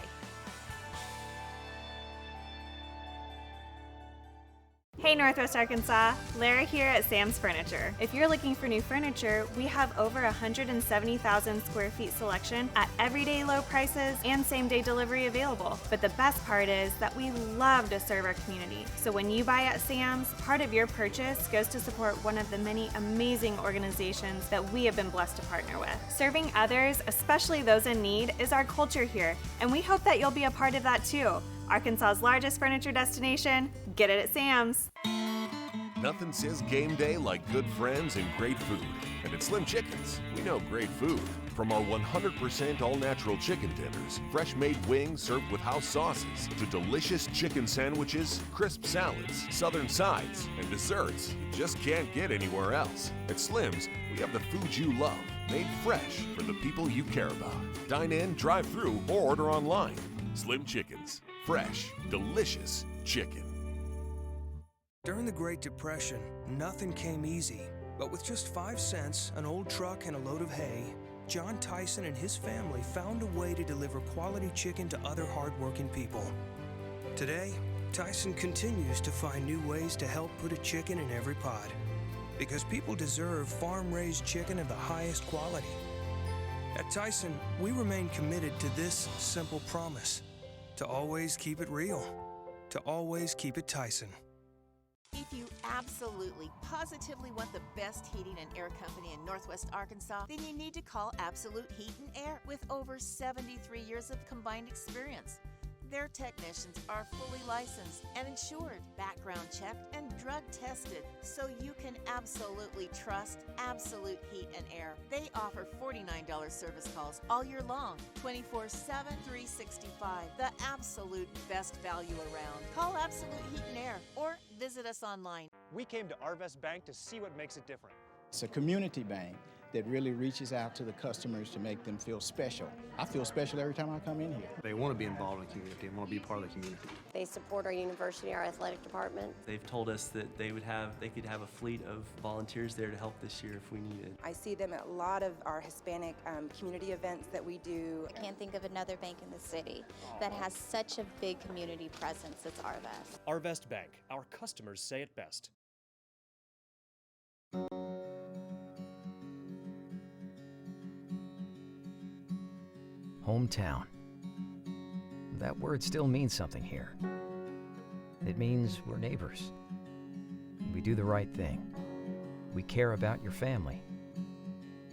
Hey Northwest Arkansas, Lara here at Sam's Furniture. If you're looking for new furniture, we have over 170,000 square feet selection at everyday low prices and same-day delivery available. But the best part is that we love to serve our community. So when you buy at Sam's, part of your purchase goes to support one of the many amazing organizations that we have been blessed to partner with. Serving others, especially those in need, is our culture here, and we hope that you'll be a part of that too. Arkansas's largest furniture destination, get it at Sam's. Nothing says game day like good friends and great food. And at Slim Chickens, we know great food. From our 100% all-natural chicken tenders, fresh-made wings served with house sauces, to delicious chicken sandwiches, crisp salads, southern sides, and desserts you just can't get anywhere else. At Slim's, we have the food you love, made fresh for the people you care about. Dine in, drive through, or order online. Slim Chickens. Fresh, delicious chicken. During the Great Depression, nothing came easy. But with just 5 cents, an old truck, and a load of hay, John Tyson and his family found a way to deliver quality chicken to other hardworking people. Today, Tyson continues to find new ways to help put a chicken in every pot, because people deserve farm-raised chicken of the highest quality. At Tyson, we remain committed to this simple promise: to always keep it real, to always keep it Tyson. If you absolutely, positively want the best heating and air company in Northwest Arkansas, then you need to call Absolute Heat and Air with over 73 years of combined experience. Their technicians are fully licensed and insured, background checked, and drug tested, so you can absolutely trust Absolute Heat and Air. They offer $49 service calls all year long, 24/7, 365. The absolute best value around. Call Absolute Heat and Air or visit us online. We came to Arvest Bank to see what makes it different. It's a community bank that really reaches out to the customers to make them feel special. I feel special every time I come in here. They want to be involved in the community and want to be part of the community. They support our university, our athletic department. They've told us that they could have a fleet of volunteers there to help this year if we needed. I see them at a lot of our Hispanic community events that we do. I can't think of another bank in the city that has such a big community presence as Arvest. Arvest Bank. Our customers say it best. Hometown. That word still means something here. It means we're neighbors. We do the right thing. We care about your family.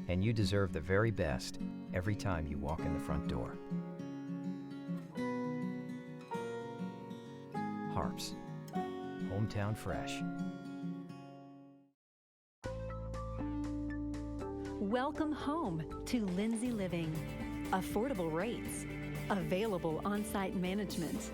And you deserve the very best every time you walk in the front door. Harps. Hometown fresh. Welcome home to Lindsay Living. Affordable rates, available on-site management,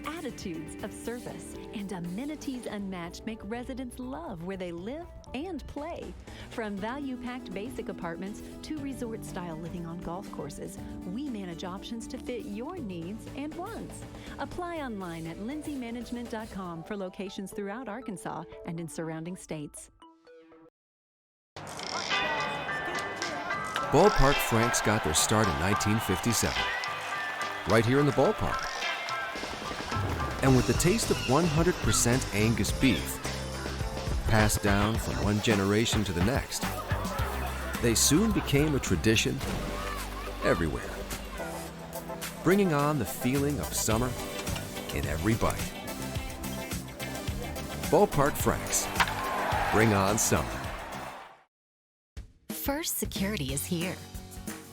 attitudes of service, and amenities unmatched make residents love where they live and play. From value-packed basic apartments to resort-style living on golf courses, we manage options to fit your needs and wants. Apply online at lindsaymanagement.com for locations throughout Arkansas and in surrounding states. Ballpark Franks got their start in 1957, right here in the ballpark. And with the taste of 100% Angus beef, passed down from one generation to the next, they soon became a tradition everywhere, bringing on the feeling of summer in every bite. Ballpark Franks, bring on summer. First Security is here.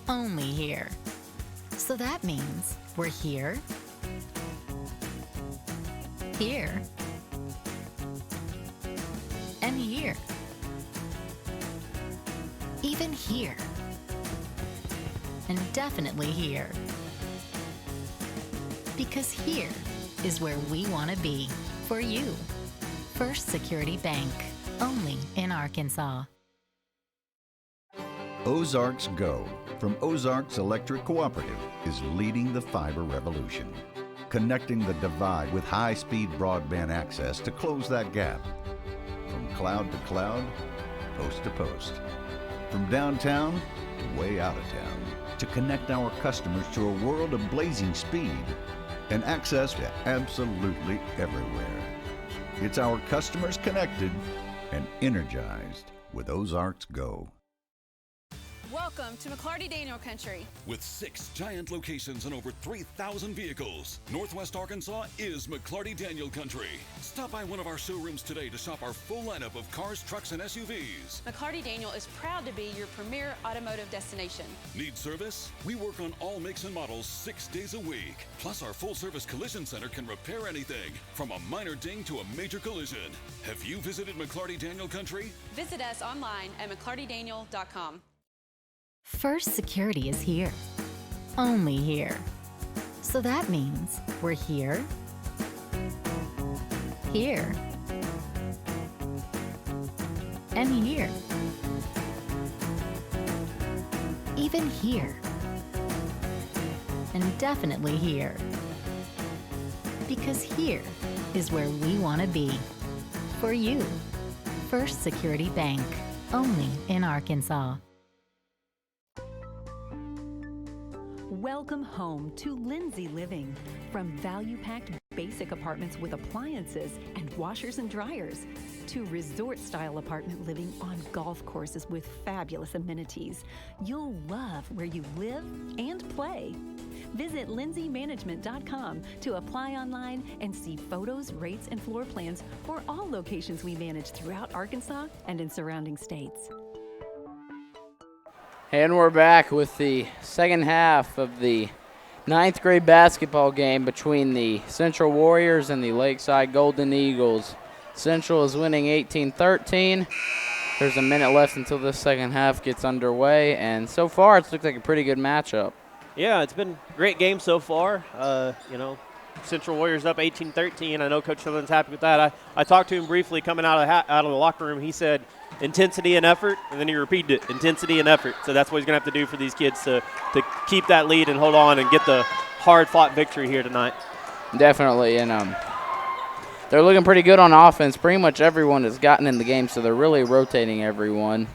Only here. So that means we're here, here, and here. Even here. And definitely here. Because here is where we want to be for you. First Security Bank. Only in Arkansas. Ozarks Go from Ozarks Electric Cooperative is leading the fiber revolution, connecting the divide with high-speed broadband access to close that gap. From cloud to cloud, post to post. From downtown to way out of town, to connect our customers to a world of blazing speed and access to absolutely everywhere. It's our customers connected and energized with Ozarks Go. Welcome to McClarty Daniel Country. With 6 giant locations and over 3,000 vehicles, Northwest Arkansas is McClarty Daniel Country. Stop by one of our showrooms today to shop our full lineup of cars, trucks, and SUVs. McClarty Daniel is proud to be your premier automotive destination. Need service? We work on all makes and models 6 days a week. Plus, our full-service collision center can repair anything, from a minor ding to a major collision. Have you visited McClarty Daniel Country? Visit us online at McClartyDaniel.com. First Security is here. Only here. So that means we're here, here, and here. Even here. And definitely here. Because here is where we want to be. For you. First Security Bank. Only in Arkansas. Welcome home to Lindsay Living. From value-packed basic apartments with appliances and washers and dryers to resort-style apartment living on golf courses with fabulous amenities, you'll love where you live and play. Visit lindsaymanagement.com to apply online and see photos, rates, and floor plans for all locations we manage throughout Arkansas and in surrounding states. And we're back with the second half of the 9th grade basketball game between the Central Warriors and the Lakeside Golden Eagles. Central is winning 18-13. There's a minute left until this second half gets underway, and so far it's looked like a pretty good matchup. Yeah, it's been a great game so far. Central Warriors up 18-13. I know Coach Sutherland's happy with that. I talked to him briefly coming out of the locker room. He said intensity and effort, and then he repeated it, intensity and effort. So that's what he's going to have to do for these kids to keep that lead and hold on and get the hard-fought victory here tonight. Definitely, and they're looking pretty good on offense. Pretty much everyone has gotten in the game, so they're really rotating everyone.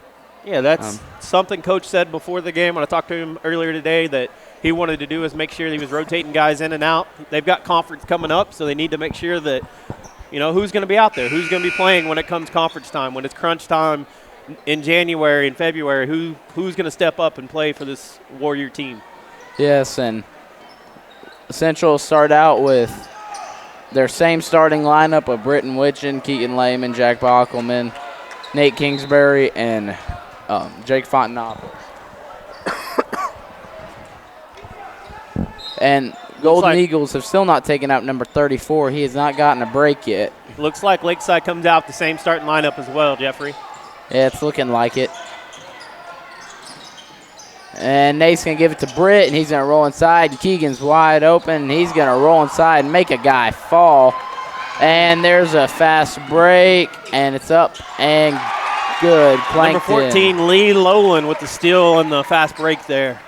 Yeah, that's something Coach said before the game when I talked to him earlier today that he wanted to do is make sure he was rotating guys in and out. They've got conference coming up, so they need to make sure that, who's going to be out there, who's going to be playing when it comes conference time, when it's crunch time in January and February, who's going to step up and play for this Warrior team. Yes, and Central start out with their same starting lineup of Britton Witchen, Keaton Lehman, Jack Bockelman, Nate Kingsbury, and Jake Fontenot. And Golden Eagles have still not taken out number 34. He has not gotten a break yet. Looks like Lakeside comes out the same starting lineup as well, Jeffrey. Yeah, it's looking like it. And Nate's going to give it to Britt, and he's going to roll inside. And Keegan's wide open, and he's going to roll inside and make a guy fall. And there's a fast break, and it's up and good. Number 14, Lee Lowland with the steal and the fast break there.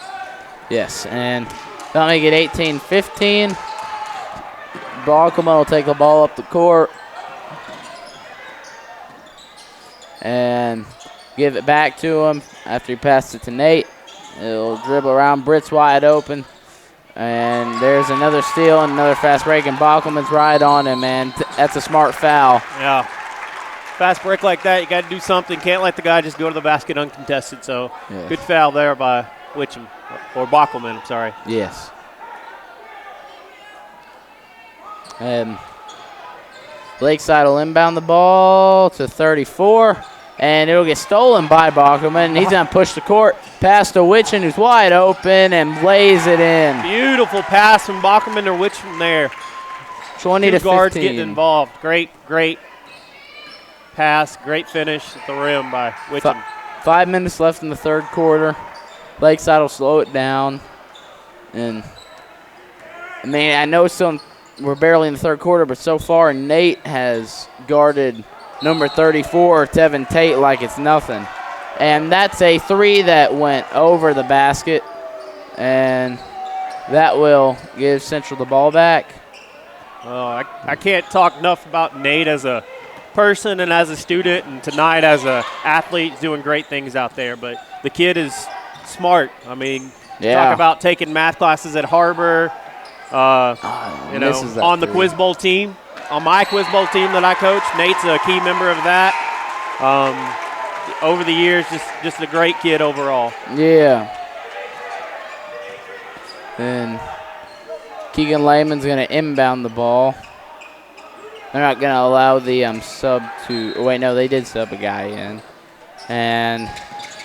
Yes, and that'll make it 18-15. Balcombe will take the ball up the court and give it back to him after he passed it to Nate. He'll dribble around. Britt's wide open. And there's another steal and another fast break, and Balcombe's right on him, man. That's a smart foul. Yeah. Fast break like that, you got to do something. Can't let the guy just go to the basket uncontested. So Good foul there by Witcham, or Bockelman, I'm sorry. Yes. And Lakeside will inbound the ball to 34, and it'll get stolen by Bockelman. He's going to push the court past to Witchen, who's wide open, and lays it in. Beautiful pass from Bockelman to Witcham there. 20 to 15. Guards getting involved. Great pass, great finish at the rim by Witcham. 5 minutes left in the third quarter. Lakeside will slow it down. And, I know we're barely in the third quarter, but so far Nate has guarded number 34, Tevin Tate, like it's nothing. And that's a three that went over the basket. And that will give Central the ball back. Oh, I can't talk enough about Nate as a person and as a student, and tonight as a athlete. He's doing great things out there. But the kid is smart. Talk about taking math classes at Harbor, on the Quiz Bowl team. On my Quiz Bowl team that I coach, Nate's a key member of that. Over the years, just a great kid overall. Yeah. Then Keegan Lehman's going to inbound the ball. They're not going to allow the sub to – wait, no, they did sub a guy in. And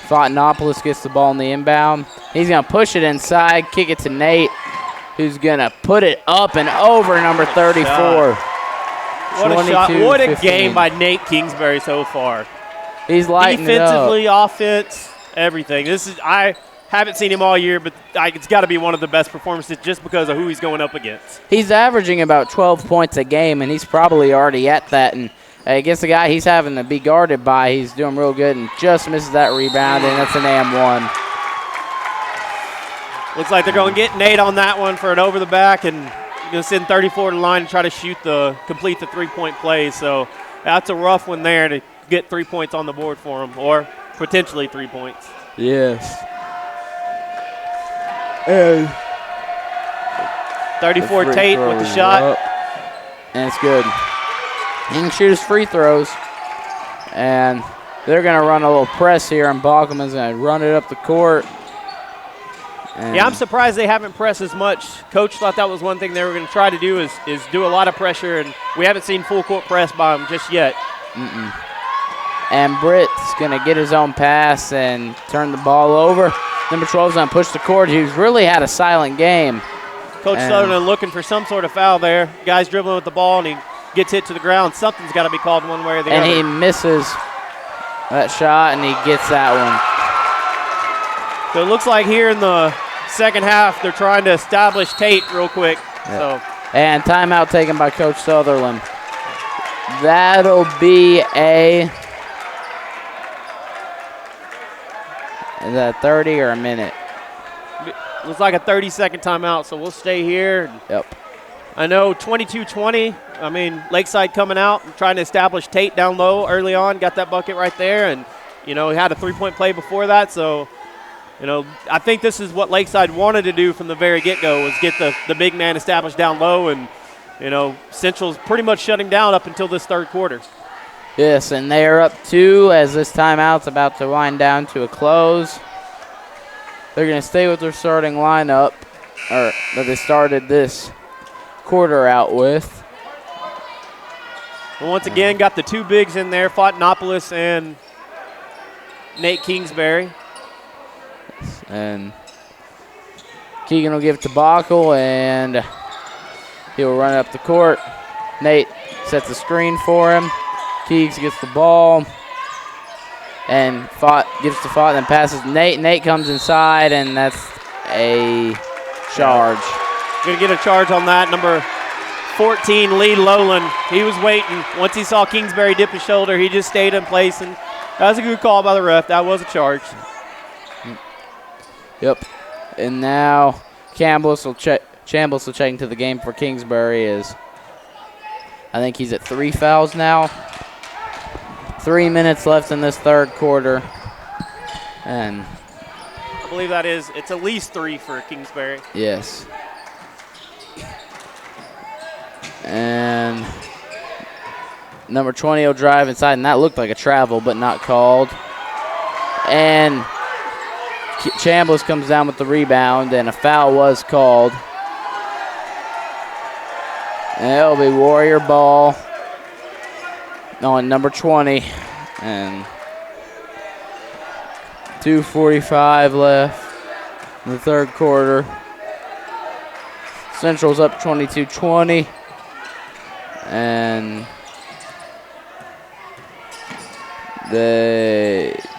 Fontenopoulos gets the ball in the inbound. He's going to push it inside, kick it to Nate, who's going to put it up and over number 34. What a shot. What a game by Nate Kingsbury so far. He's lighting it up. Defensively, offense, everything. I haven't seen him all year, but it's got to be one of the best performances just because of who he's going up against. He's averaging about 12 points a game, and he's probably already at that. And against the guy he's having to be guarded by, he's doing real good and just misses that rebound, and that's an AM1. Looks like they're going to get Nate on that one for an over the back, and going to send 34 to the line and try to complete the three-point play. So that's a rough one there to get 3 points on the board for him, or potentially 3 points. Yes. And 34 Tate with the shot. Up. And it's good. He can shoot his free throws. And they're going to run a little press here, and Baukelman's going to run it up the court. And yeah, I'm surprised they haven't pressed as much. Coach thought that was one thing they were going to try to do is do a lot of pressure, and we haven't seen full court press by them just yet. And Britt's going to get his own pass and turn the ball over. Number 12's going to push the court. He's really had a silent game. Coach Sutherland looking for some sort of foul there. Guy's dribbling with the ball, and he gets hit to the ground. Something's got to be called one way or the other. And he misses that shot, and he gets that one. So it looks like here in the second half, they're trying to establish Tate real quick. So. And timeout taken by Coach Sutherland. That'll be is that 30 or a minute? Looks like a 30-second timeout, so we'll stay here. Yep. I know 22-20. I mean, Lakeside coming out and trying to establish Tate down low early on. Got that bucket right there, and, he had a three-point play before that. So, I think this is what Lakeside wanted to do from the very get-go was get the big man established down low, and, Central's pretty much shutting down up until this third quarter. Yes, and they are up 2 as this timeout's about to wind down to a close. They're going to stay with their starting lineup, or that they started this quarter out with. And once again, got the 2 bigs in there, Fontenopoulos and Nate Kingsbury. And Keegan will give it to Bockel, and he'll run it up the court. Nate sets the screen for him. Keegs gets the ball. And gives to Fott and then passes Nate. Nate comes inside, and that's a charge. Going to get a charge on that. Number 14, Lee Lowland. He was waiting. Once he saw Kingsbury dip his shoulder, he just stayed in place, and that was a good call by the ref. That was a charge. Yep. And now Chambliss will check into the game for Kingsbury. I think he's at 3 fouls now. 3 minutes left in this third quarter. And I believe it's at least 3 for Kingsbury. Yes. And number 20 will drive inside, and that looked like a travel, but not called. And Chambliss comes down with the rebound, and a foul was called. And it'll be Warrior ball on number 20, and 2:45 left in the third quarter. Central's up 22-20, and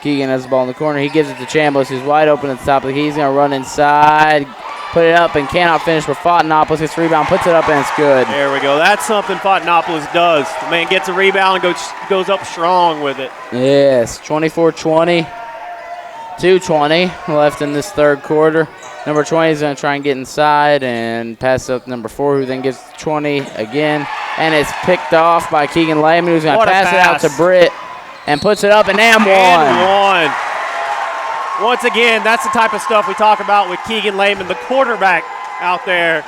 Keegan has the ball in the corner. He gives it to Chambliss, who's wide open at the top of the key. He's going to run inside, put it up, and cannot finish, but Fontenopoulos gets the rebound, puts it up, and it's good. There we go. That's something Fontenopoulos does. The man gets a rebound and goes up strong with it. Yes, 24-20, 2:20 left in this third quarter. Number 20 is going to try and get inside and pass up to number 4, who then gives 20 again. And it's picked off by Keegan Lehman, who's going to pass it out to Britt and puts it up, and one. Once again, that's the type of stuff we talk about with Keegan Lehman, the quarterback out there.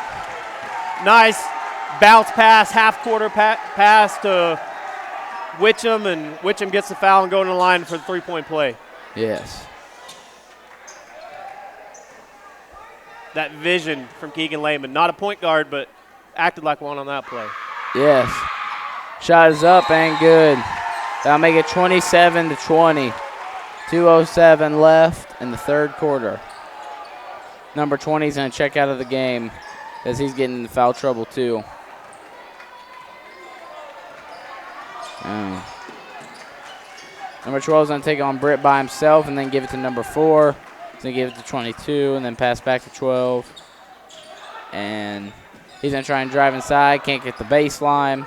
Nice bounce pass, half-quarter pass to Witcham, and Witcham gets the foul and going to the line for the three-point play. Yes. That vision from Keegan Lehman. Not a point guard, but acted like one on that play. Yes. Shot is up and good. That'll make it 27-20. 2:07 left in the third quarter. Number 20 is going to check out of the game as he's getting into foul trouble too. Number 12 is going to take on Britt by himself and then give it to number 4. He's going to give it to 22 and then pass back to 12. And he's going to try and drive inside. Can't get the baseline.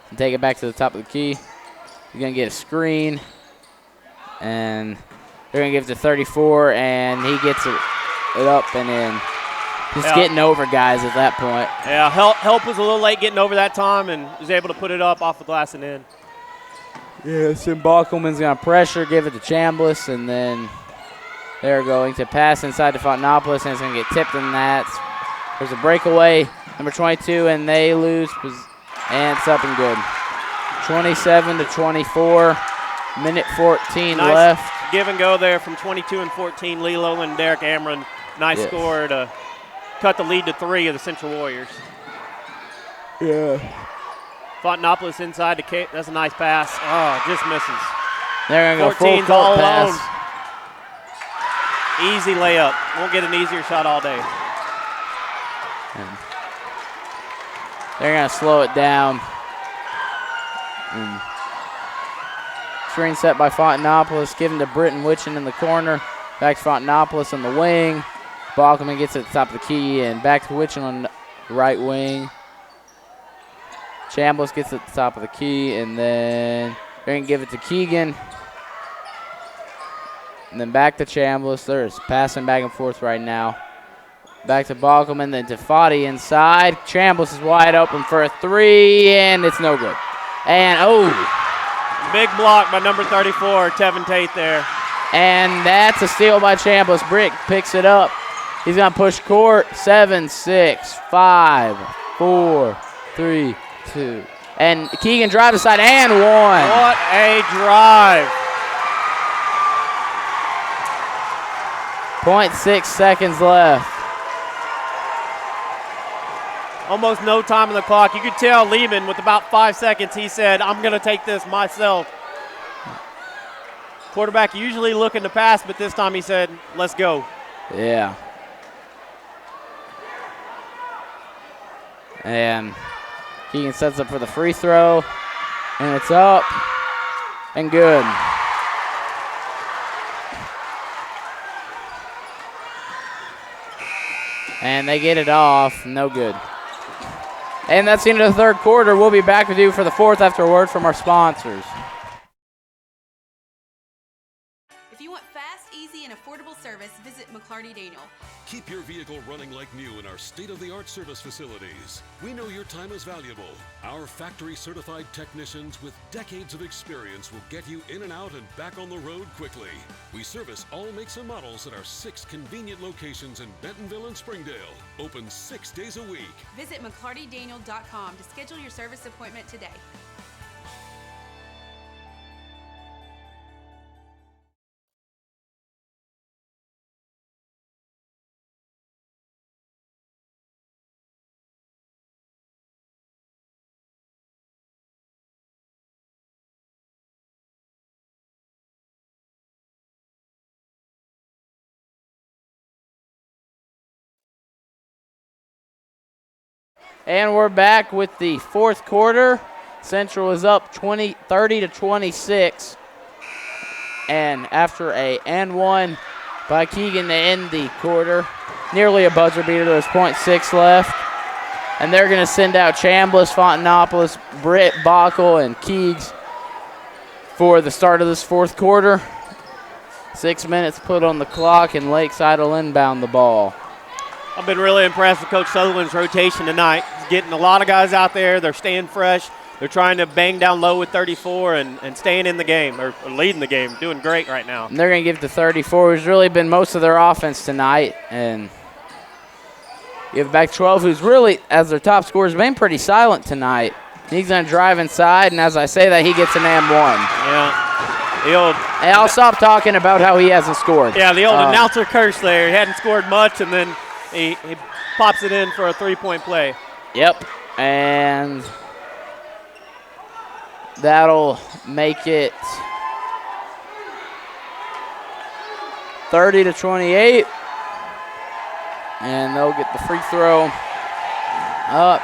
And take it back to the top of the key. He's going to get a screen. And they're going to give it to 34. And he gets it up and in. Just getting over guys at that point. Yeah, help was a little late getting over that time and was able to put it up off the glass and in. Yes, and Bockelman's going to pressure, give it to Chambliss, and then They're going to pass inside to Fontanopolis, and it's going to get tipped in that. There's a breakaway, number 22, and they lose, and it's up and good. 27-24, minute 14 nice left. Give and go there from 22 and 14. Lee Lowland and Derek Amron. Nice score to cut the lead to 3 of the Central Warriors. Yeah. Fontanopolis inside to Kate. That's a nice pass. Oh, just misses. They're going to go full 14's court all pass. alone. Easy layup. Won't get an easier shot all day. And they're going to slow it down. And screen set by Fontanopolis, given to Britton Witchen in the corner. Back to Fontanopolis on the wing. Balkman gets at the top of the key, and back to Witchen on the right wing. Chambliss gets at the top of the key, and then they're going to give it to Keegan. And then back to Chambliss. They're just passing back and forth right now. Back to Balkman, then to Foddy inside. Chambliss is wide open for a 3, and it's no good. And, big block by number 34, Tevin Tate there. And that's a steal by Chambliss. Brick picks it up. He's going to push court. 7, 6, 5, 4, 3, 2. And Keegan drives aside and 1. What a drive. 0.6 seconds left. Almost no time on the clock. You could tell Lehman with about 5 seconds, he said, I'm going to take this myself. Quarterback usually looking to pass, but this time he said, let's go. Yeah. And Keegan sets up for the free throw, and it's up and good. And they get it off, no good. And that's the end of the third quarter. We'll be back with you for the fourth after a word from our sponsors. If you want fast, easy, and affordable service, visit McClarty Daniel. Keep your vehicle running like new in our state-of-the-art service facilities. We know your time is valuable. Our factory-certified technicians with decades of experience will get you in and out and back on the road quickly. We service all makes and models at our 6 convenient locations in Bentonville and Springdale. Open 6 days a week. Visit McClartyDaniel.com to schedule your service appointment today. And we're back with the fourth quarter. Central is up 30-26. And after a and 1 by Keegan to end the quarter, nearly a buzzer beater, there's 0.6 left. And they're going to send out Chambliss, Fontanopolis, Britt, Bockel, and Keegs for the start of this fourth quarter. 6 minutes put on the clock, and Lakeside will inbound the ball. I've been really impressed with Coach Sutherland's rotation tonight. He's getting a lot of guys out there. They're staying fresh. They're trying to bang down low with 34 and staying in the game, or leading the game. Doing great right now. And they're going to give it to 34, who's really been most of their offense tonight. And give back 12, who's really, as their top scorer, has been pretty silent tonight. He's going to drive inside, and as I say that, he gets an and 1. Yeah. And I'll stop talking about how he hasn't scored. Yeah, the old announcer curse there. He hadn't scored much, and then he pops it in for a three-point play. Yep, and that'll make it 30-28. And they'll get the free throw up.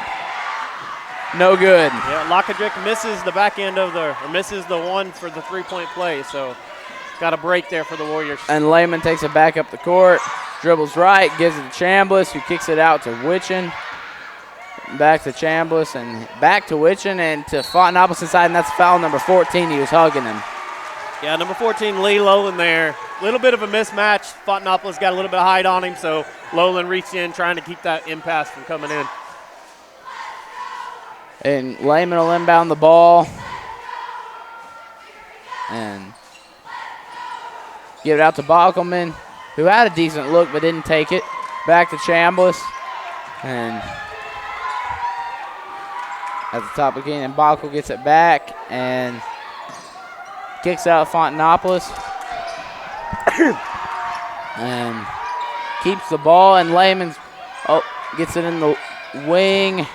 No good. Yeah, Lockadrick misses the back end of misses the one for the three-point play, so got a break there for the Warriors. And Lehman takes it back up the court, dribbles right, gives it to Chambliss, who kicks it out to Witchen. Back to Chambliss and back to Witchen and to Fontanopolis inside, and that's foul number 14. He was hugging him. Yeah, number 14, Lee Lowland there. A little bit of a mismatch. Fontanopolis got a little bit of height on him, so Lowland reached in trying to keep that impasse from coming in. And Lehman will inbound the ball and give it out to Bockelman. who had a decent look but didn't take it. Back to Chambliss. And at the top again, and Bockel gets it back and kicks out Fontanopolis. And keeps the ball, and Lehman's gets it in the wing.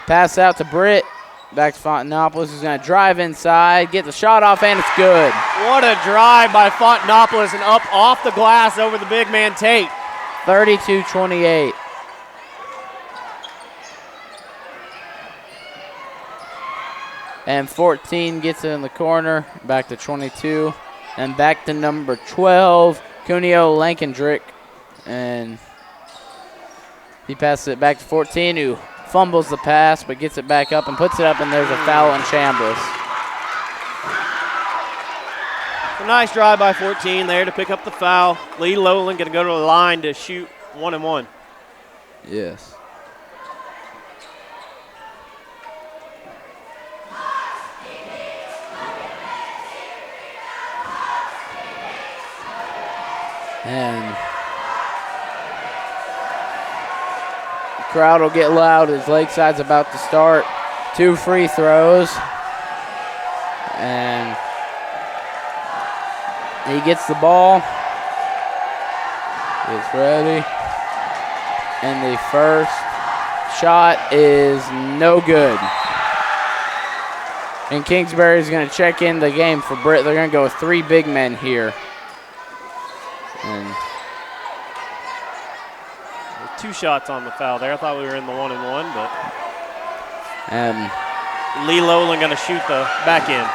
Pass out to Britt. Back to Fontanopolis, who's going to drive inside, get the shot off, and it's good. What a drive by Fontanopolis, and up off the glass over the big man Tate. 32-28. And 14 gets it in the corner, back to 22. And back to number 12, Cuneo Lankendrick. And he passes it back to 14, who fumbles the pass but gets it back up and puts it up, and there's a foul on Chambliss. A nice drive by 14 there to pick up the foul. Lee Lowland going to go to the line to shoot 1-and-1. Yes. And the crowd will get loud as Lakeside's about to start. 2 free throws. And he gets the ball. Gets ready. And the first shot is no good. And Kingsbury's going to check in the game for Britt. They're going to go with 3 big men here. And 2 shots on the foul there. I thought we were in the 1-and-1, but Lee Lowland going to shoot the back end.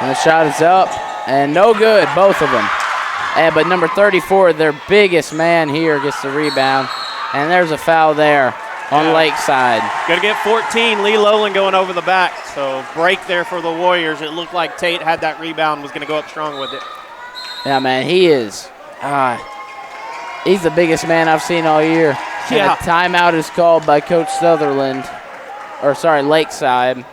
And the shot is up and no good, both of them. But number 34, their biggest man here, gets the rebound. And there's a foul there on Lakeside. Going to get 14, Lee Lowland going over the back. So break there for the Warriors. It looked like Tate had that rebound, was going to go up strong with it. Yeah, man, he is. He's the biggest man I've seen all year. Yeah. And a timeout is called by Coach Lakeside.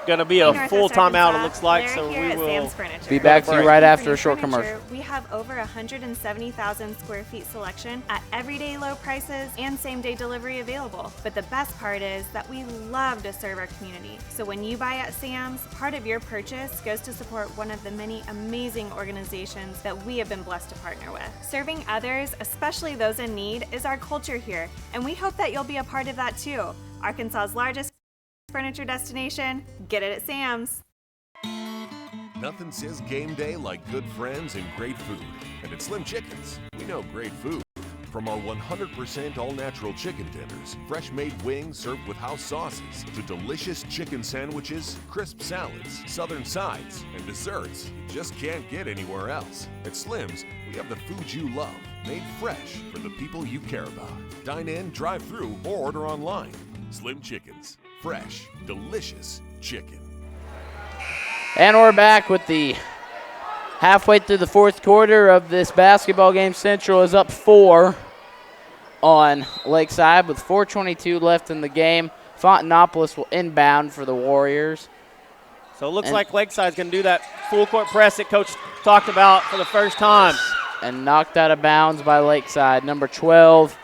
Going to be a full timeout, it looks like, so we will be back to you right after a short commercial. We have over 170,000 square feet selection at everyday low prices and same-day delivery available. But the best part is that we love to serve our community. So when you buy at Sam's, part of your purchase goes to support one of the many amazing organizations that we have been blessed to partner with. Serving others, especially those in need, is our culture here, and we hope that you'll be a part of that too. Arkansas's largest furniture destination, get it at Sam's. Nothing says game day like good friends and great food. And at Slim Chickens, we know great food. From our 100% all-natural chicken tenders, fresh-made wings served with house sauces, to delicious chicken sandwiches, crisp salads, southern sides, and desserts you just can't get anywhere else. At Slim's, we have the food you love, made fresh for the people you care about. Dine in, drive through, or order online. Slim Chickens. Fresh, delicious chicken. And we're back with the halfway through the 4th quarter of this basketball game. Central is up 4 on Lakeside with 4:22 left in the game. Fontanopolis will inbound for the Warriors. So it looks like Lakeside's going to do that full court press that Coach talked about for the first time. And knocked out of bounds by Lakeside. Number 12,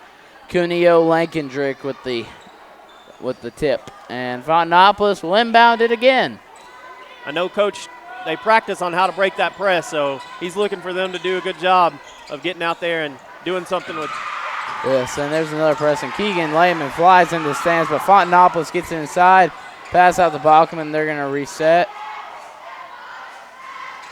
Cuneo Lankendrick with the tip. And Fontanopolis will inbound it again. I know, Coach, they practice on how to break that press, so he's looking for them to do a good job of getting out there and doing something with. Yes, and there's another press, and Keegan Lehman flies into the stands, but Fontanopolis gets inside, pass out to Bachman, they're going to reset.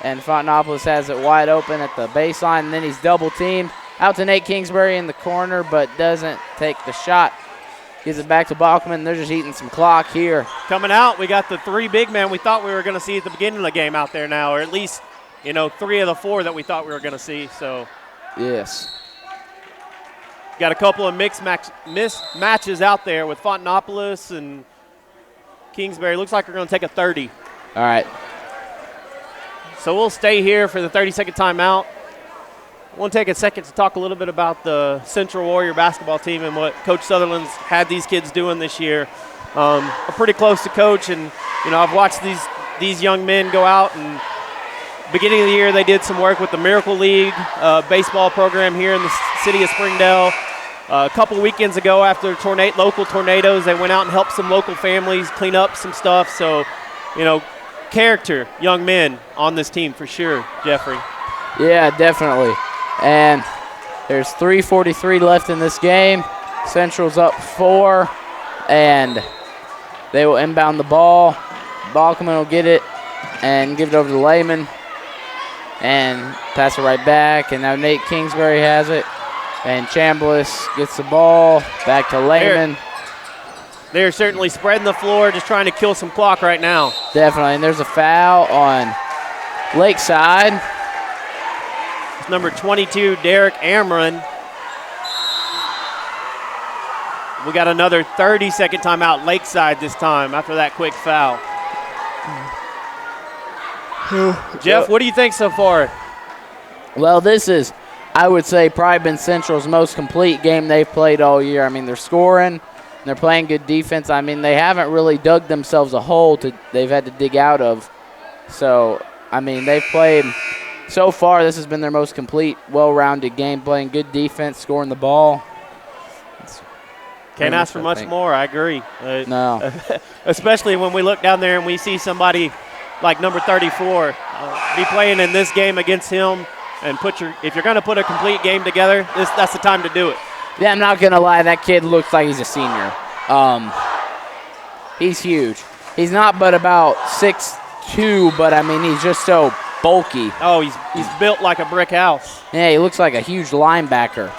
And Fontanopolis has it wide open at the baseline, and then he's double-teamed. Out to Nate Kingsbury in the corner, but doesn't take the shot. Gives it back to Bachman. They're just eating some clock here. Coming out, we got the 3 big men we thought we were going to see at the beginning of the game out there now, or at least, 3 of the 4 that we thought we were going to see. So, yes. Got a couple of mismatches out there with Fontanopolis and Kingsbury. Looks like we're going to take a 30. All right. So we'll stay here for the 30-second timeout. I want to take a second to talk a little bit about the Central Warrior basketball team and what Coach Sutherland's had these kids doing this year. I'm pretty close to Coach, and I've watched these young men go out and beginning of the year, they did some work with the Miracle League baseball program here in the city of Springdale. A couple weekends ago, after local tornadoes, they went out and helped some local families clean up some stuff. So, character, young men on this team for sure, Jeffrey. Yeah, definitely. And there's 3:43 left in this game. Central's up 4, and they will inbound the ball. Balkman will get it and give it over to Lehman and pass it right back. And now Nate Kingsbury has it. And Chambliss gets the ball back to Lehman. They're certainly spreading the floor, just trying to kill some clock right now. Definitely. And there's a foul on Lakeside. It's number 22, Derek Amron. We got another 30-second timeout, Lakeside this time after that quick foul. Jeff, what do you think so far? Well, this is, I would say, probably been Central's most complete game they've played all year. I mean, they're scoring, and they're playing good defense. I mean, they haven't really dug themselves a hole they've had to dig out of. So, I mean, they've played, so far, this has been their most complete, well-rounded game, playing good defense, scoring the ball. Can't ask for much more, I agree. No. Especially when we look down there and we see somebody like number 34 be playing in this game against him, and if you're going to put a complete game together, that's the time to do it. Yeah, I'm not going to lie, that kid looks like he's a senior. He's huge. He's not but about 6'2", but I mean, he's just so bulky. Oh, he's built like a brick house. Yeah, he looks like a huge linebacker.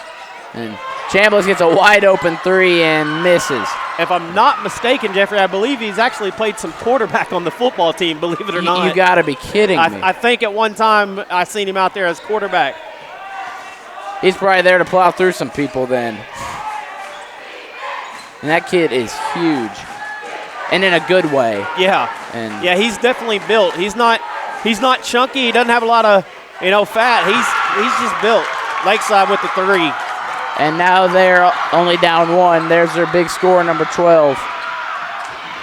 And Chambliss gets a wide open 3 and misses. If I'm not mistaken, Jeffrey, I believe he's actually played some quarterback on the football team, believe it or not. You got to be kidding me. I think at one time I seen him out there as quarterback. He's probably there to plow through some people then. And that kid is huge. And in a good way. Yeah. And yeah, he's definitely built. He's not chunky. He doesn't have a lot of, fat. He's just built. Lakeside with the 3. And now they're only down 1. There's their big scorer, number 12.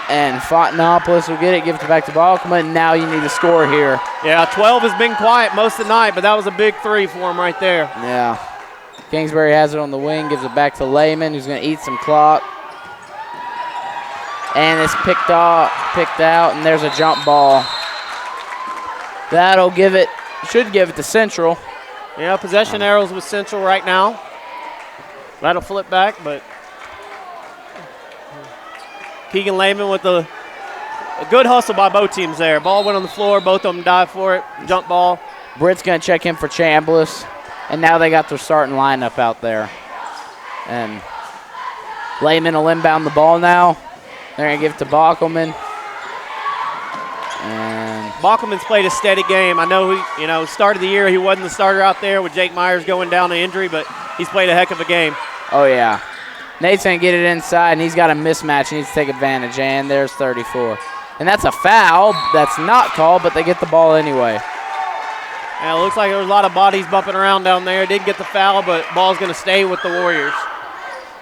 And Fontanopolis will get it, give it back to Balkman. Now you need to score here. Yeah, 12 has been quiet most of the night, but that was a big 3 for him right there. Yeah. Kingsbury has it on the wing, gives it back to Lehman, who's going to eat some clock. And it's picked out, and there's a jump ball. That'll should give it to Central. Yeah, possession arrows with Central right now. That'll flip back, but Keegan Lehman with a good hustle by both teams there. Ball went on the floor. Both of them dive for it. Jump ball. Britt's going to check in for Chambliss. And now they got their starting lineup out there. And Lehman will inbound the ball now. They're going to give it to Bockelman. And Bockelman's played a steady game. I know start of the year he wasn't the starter out there with Jake Myers going down to injury, but he's played a heck of a game. Oh, yeah. Nate's going to get it inside, and he's got a mismatch. He needs to take advantage, and there's 34. And that's a foul. That's not called, but they get the ball anyway. Yeah, it looks like there was a lot of bodies bumping around down there. Didn't get the foul, but ball's going to stay with the Warriors.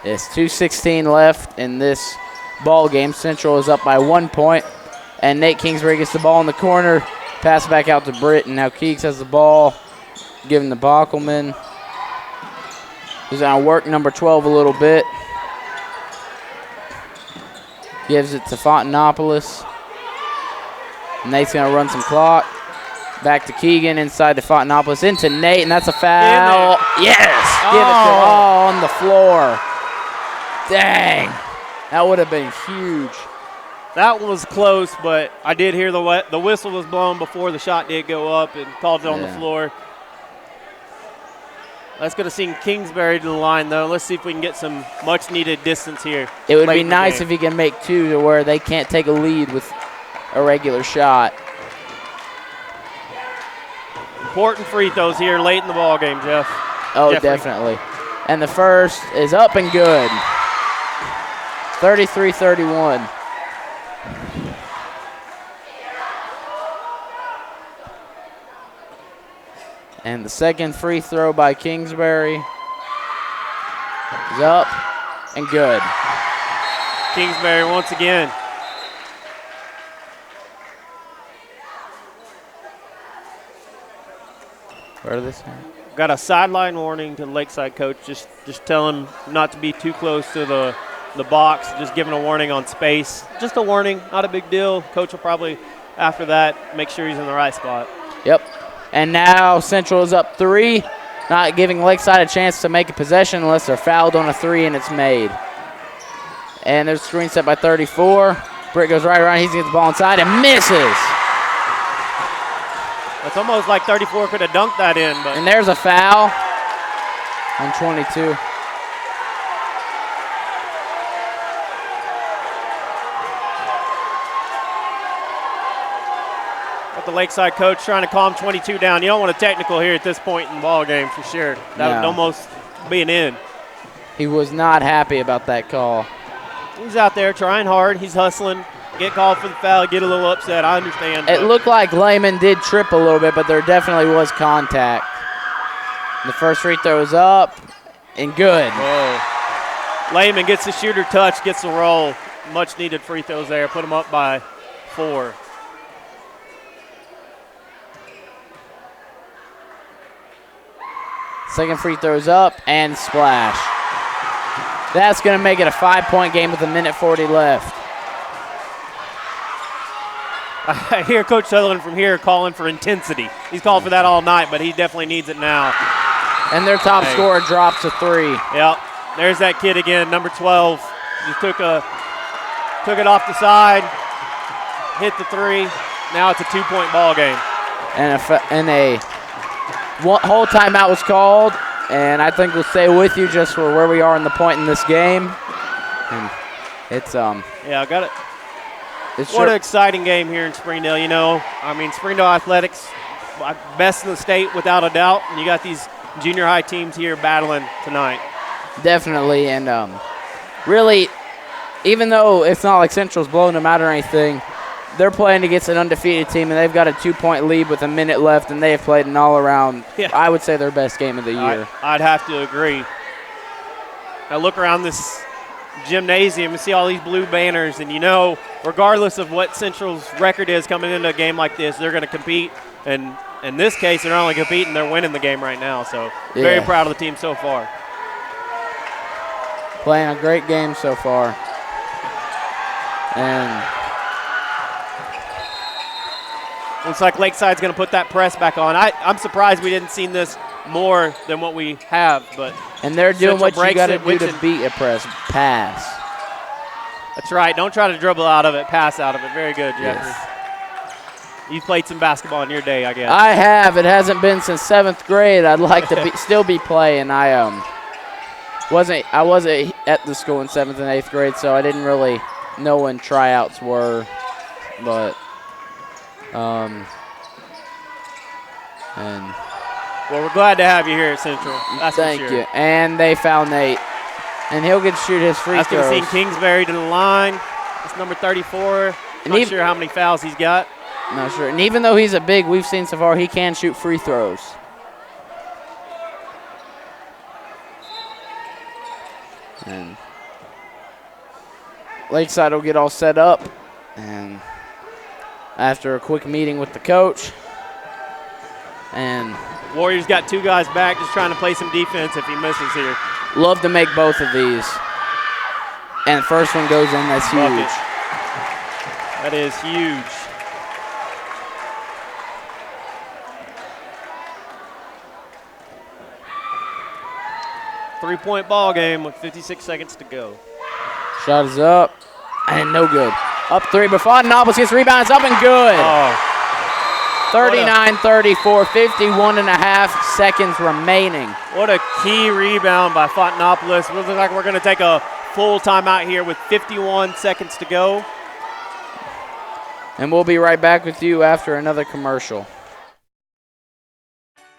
It's 2:16 left in this ball game. Central is up by 1 point, and Nate Kingsbury gets the ball in the corner. Pass back out to Britt, and now Keeks has the ball, giving to Bockelman. He's going to work number 12 a little bit. Gives it to Fontanopolis. Nate's going to run some clock. Back to Keegan, inside to Fontanopolis, into Nate, and that's a foul. Yes! Give it to on the floor. Dang. That would have been huge. That was close, but I did hear the whistle was blown before the shot did go up and called it on the floor. That's going to send Kingsbury to the line, though. Let's see if we can get some much-needed distance here. It would be nice if he can make 2 to where they can't take a lead with a regular shot. Important free throws here late in the ball game, Jeff. Oh, definitely. And the first is up and good. 33-31. And the second free throw by Kingsbury is up and good. Kingsbury once again. Where are they saying? Got a sideline warning to the Lakeside coach. Just tell him not to be too close to the box. Just giving a warning on space. Just a warning, not a big deal. Coach will probably, after that, make sure he's in the right spot. Yep. And now Central is up 3, not giving Lakeside a chance to make a possession unless they're fouled on a 3 and it's made. And there's a screen set by 34. Britt goes right around. He's going to get the ball inside and misses. It's almost like 34 could have dunked that in. But. And there's a foul on 22. But the Lakeside coach trying to calm 22 down. You don't want a technical here at this point in the ball game for sure. That would almost be an in. He was not happy about that call. He's out there trying hard. He's hustling. Get called for the foul, get a little upset. I understand. It looked like Lehman did trip a little bit, but there definitely was contact. The first free throw is up and good. Whoa. Lehman gets the shooter touch, gets the roll. Much needed free throws there. Put him up by 4. Second free throw is up and splash. That's going to make it a 5-point game with 1:40 left. I hear Coach Sutherland from here calling for intensity. He's called for that all night, but he definitely needs it now. And their top scorer drops a 3. Yep. There's that kid again, number 12. Just took it off the side, hit the 3. Now it's a 2-point ball game. And a whole timeout was called, and I think we'll stay with you just for where we are in the point in this game. And it's yeah, I got it. What an exciting game here in Springdale. You know, I mean, Springdale Athletics, best in the state without a doubt. And you got these junior high teams here battling tonight. Definitely, and really, even though it's not like Central's blowing them out or anything, they're playing against an undefeated team, and they've got a 2-point lead with a minute left, and they have played an all-around, I would say, their best game of the year. I'd have to agree. I look around this gymnasium and see all these blue banners, and you know, regardless of what Central's record is coming into a game like this, they're going to compete. And in this case, they're not only competing, they're winning the game right now. So very proud of the team so far. Playing a great game so far. And looks like Lakeside's going to put that press back on. I'm surprised we didn't see this more than what we have, but and they're doing what you got to do to Whitson. beat a press. Pass. That's right. Don't try to dribble out of it. Pass out of it. Very good, Jeffrey. Yes. You played some basketball in your day, I guess. I have. It hasn't been since 7th grade. I'd like to still be playing. I wasn't at the school in 7th and 8th grade, so I didn't really know when tryouts were, but and. Well, we're glad to have you here at Central. That's Thank for sure. you. And they foul Nate. And he'll get to shoot his free That's throws. going to see Kingsbury to the line. That's number 34. Not sure how many fouls he's got. Not sure. And even though he's a big, we've seen so far, he can shoot free throws. And Lakeside will get all set up. And after a quick meeting with the coach. And Warriors got 2 guys back, just trying to play some defense if he misses here. Love to make both of these. And the first one goes in. That's huge. Bucket. That is huge. Three-point ball game with 56 seconds to go. Shot is up. And no good. Up 3, but Fontenopoulos gets rebounds up and good. Oh. 39-34, 51 and a half seconds remaining. What a key rebound by Fontenopoulos. It looks like we're going to take a full timeout here with 51 seconds to go. And we'll be right back with you after another commercial.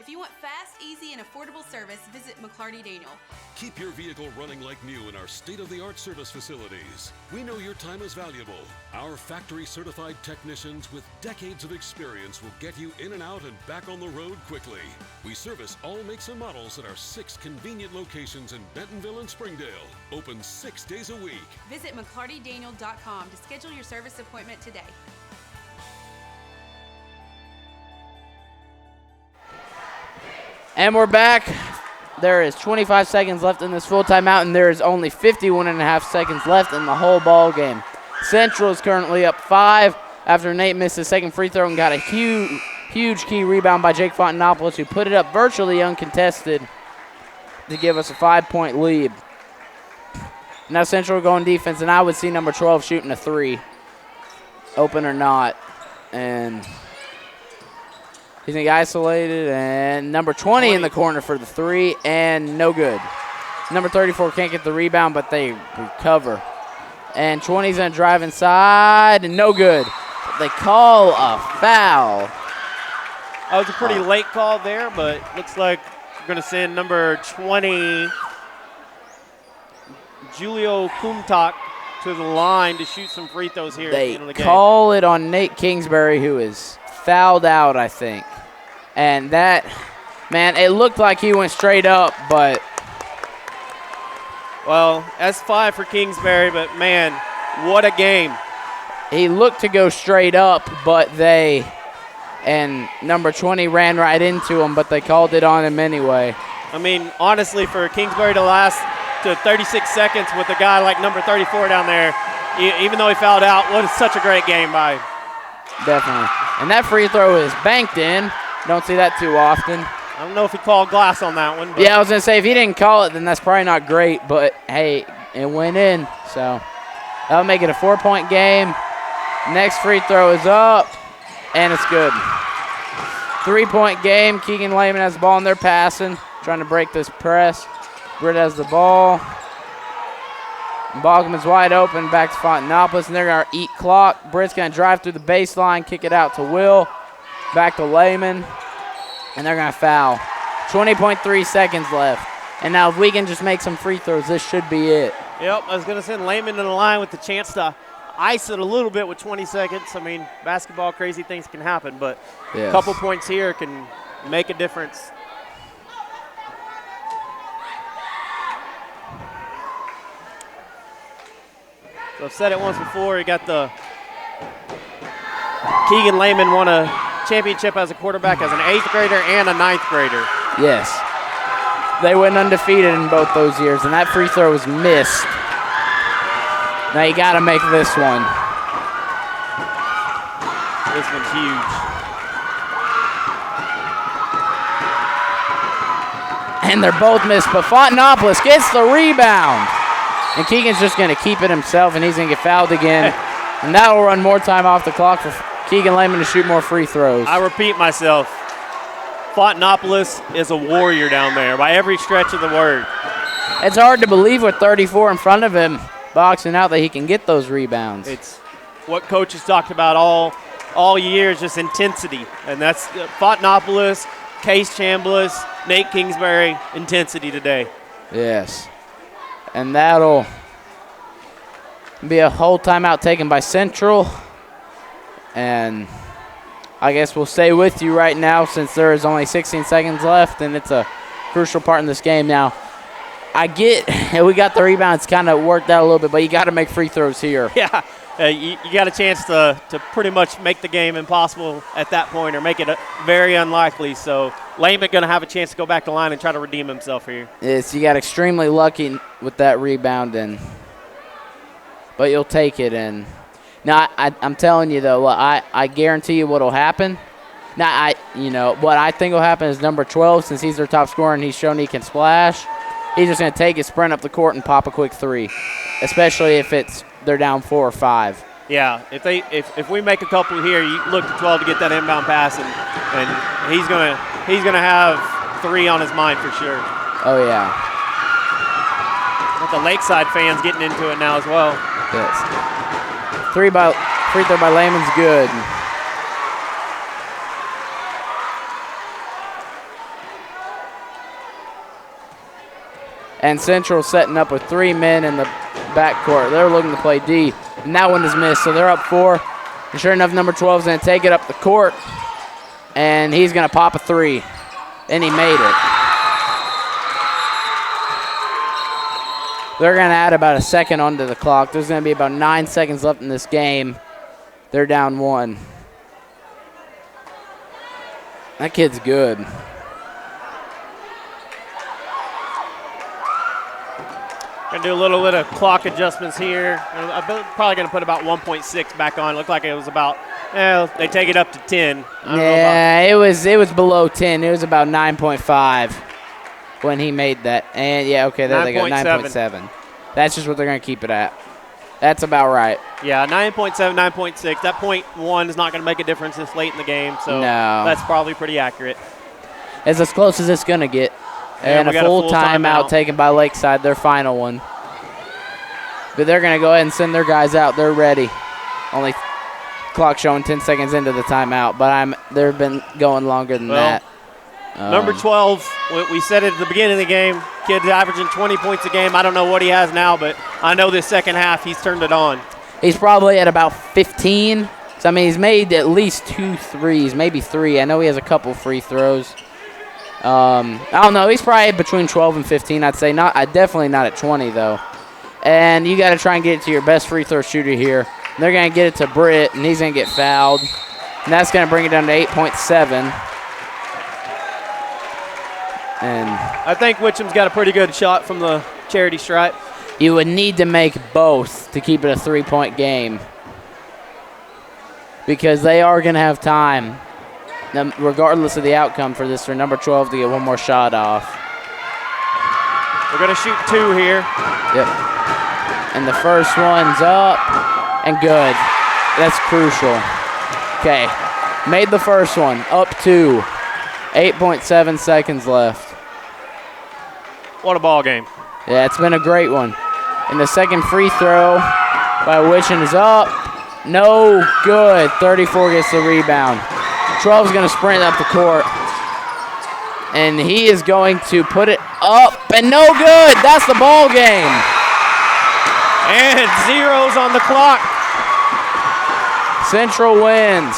If you want fast, easy, and affordable service, visit McClarty Daniel. Keep your vehicle running like new in our state-of-the-art service facilities. We know your time is valuable. Our factory-certified technicians with decades of experience will get you in and out and back on the road quickly. We service all makes and models at our 6 convenient locations in Bentonville and Springdale. Open 6 days a week. Visit McClartyDaniel.com to schedule your service appointment today. And we're back. There is 25 seconds left in this full timeout, and there is only 51.5 seconds left in the whole ball game. Central is currently up 5 after Nate missed his second free throw and got a huge key rebound by Jake Fontanopoulos, who put it up virtually uncontested to give us a 5-point lead. Now Central going defense, and I would see number 12 shooting a 3, open or not. And he's going to get isolated, and number 20 in the corner for the 3, and no good. Number 34 can't get the rebound, but they recover. And 20's going to drive inside, and no good. They call a foul. That was a pretty late call there, but looks like we're going to send number 20, Julio Kumtak, to the line to shoot some free throws here at the end of the game. They call it on Nate Kingsbury, who is fouled out, I think. And that, man, it looked like he went straight up, but. Well, that's 5 for Kingsbury, but, man, what a game. He looked to go straight up, but and number 20 ran right into him, but they called it on him anyway. I mean, honestly, for Kingsbury to last to 36 seconds with a guy like number 34 down there, even though he fouled out, what is such a great game by him. Definitely. And that free throw is banked in. Don't see that too often. I don't know if he called glass on that one. But yeah, I was going to say, if he didn't call it, then that's probably not great. But, hey, it went in. So that'll make it a 4-point game. Next free throw is up, and it's good. 3-point game. Keegan Lehman has the ball, and they're passing, trying to break this press. Britt has the ball. Bogman's wide open, back to Fontanopoulos, and they're going to eat clock. Britt's going to drive through the baseline, kick it out to Will. Back to Lehman, and they're going to foul. 20.3 seconds left. And now if we can just make some free throws, this should be it. Yep, I was going to send Lehman to the line with the chance to ice it a little bit with 20 seconds. I mean, basketball, crazy things can happen, but a couple points here can make a difference. So I've said it once before, you got the Keegan Lehman won a championship as a quarterback as an 8th grader and a 9th grader. Yes. They went undefeated in both those years, and that free throw was missed. Now you got to make this one. This one's huge. And they're both missed, but Fontanopoulos gets the rebound. And Keegan's just going to keep it himself, and he's going to get fouled again. And that will run more time off the clock for Keegan Lehman to shoot more free throws. I repeat myself. Fontanopoulos is a warrior down there by every stretch of the word. It's hard to believe with 34 in front of him, boxing out, that he can get those rebounds. It's what coach has talked about all year, is just intensity. And that's Fontanopoulos, Case Chambliss, Nate Kingsbury, intensity today. Yes. And that'll be a whole timeout taken by Central. And I guess we'll stay with you right now since there is only 16 seconds left, and it's a crucial part in this game. Now, I get we got the rebounds kind of worked out a little bit, but you got to make free throws here. Yeah, you got a chance to pretty much make the game impossible at that point or make it very unlikely. So Lehman going to have a chance to go back to line and try to redeem himself here. Yes, you got extremely lucky with that rebound, but you'll take it. And now I'm telling you though, I guarantee you what'll happen. Now what I think will happen is number 12, since he's their top scorer and he's shown he can splash, he's just going to take his sprint up the court and pop a quick 3, especially if they're down 4 or 5. Yeah, if we make a couple here, you look to 12 to get that inbound pass, and he's gonna have 3 on his mind for sure. Oh yeah. With the Lakeside fans getting into it now as well. Yes. Free throw by Lehman's good. And Central setting up with 3 men in the backcourt. They're looking to play D, and that one is missed, so they're up 4. And sure enough, number 12 is going to take it up the court, and he's going to pop a 3. And he made it. They're going to add about a second onto the clock. There's going to be about 9 seconds left in this game. They're down 1. That kid's good. Gonna do a little bit of clock adjustments here. I'm probably gonna put about 1.6 back on. Looked like it was about, they take it up to 10. Yeah, it was below 10. It was about 9.5 when he made that. And yeah, okay, there they go, 9.7. That's just what they're gonna keep it at. That's about right. Yeah, 9.7, 9.6. That 0.1 is not gonna make a difference this late in the game, so No. that's probably pretty accurate. It's as close as it's gonna get. And And a full timeout taken by Lakeside, their final one. But they're going to go ahead and send their guys out. They're ready. Only clock showing 10 seconds into the timeout, but they've been going longer than that. Number 12, we said it at the beginning of the game, kid's averaging 20 points a game. I don't know what he has now, but I know this second half he's turned it on. He's probably at about 15. So, I mean, he's made at least 2 threes, maybe 3. I know he has a couple free throws. I don't know. He's probably between 12 and 15, I'd say. Definitely not at 20, though. And you got to try and get it to your best free throw shooter here. They're going to get it to Britt, and he's going to get fouled. And that's going to bring it down to 8.7. And I think Witcham's got a pretty good shot from the charity stripe. You would need to make both to keep it a 3-point game, because they are going to have time, regardless of the outcome for this, for number 12 to get one more shot off. We're going to shoot 2 here. Yep. And the first one's up and good. That's crucial. Okay. Made the first one. Up 2. 8.7 seconds left. What a ball game. Yeah, it's been a great one. And the second free throw by Witchin is up. No good. 34 gets the rebound. 12's going to sprint up the court. And he is going to put it up, and no good. That's the ball game. And zeros on the clock. Central wins,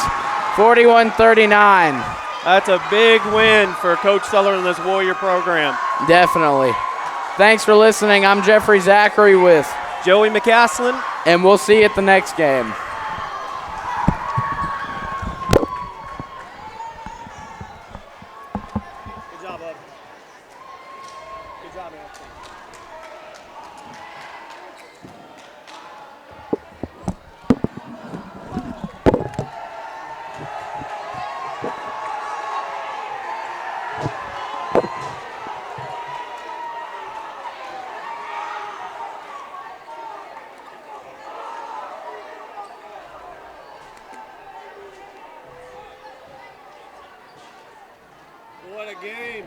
41-39. That's a big win for Coach Seller and this Warrior program. Definitely. Thanks for listening. I'm Jeffrey Zachary with Joey McCaslin. And we'll see you at the next game. Good job, bud. Good job, man. What a game.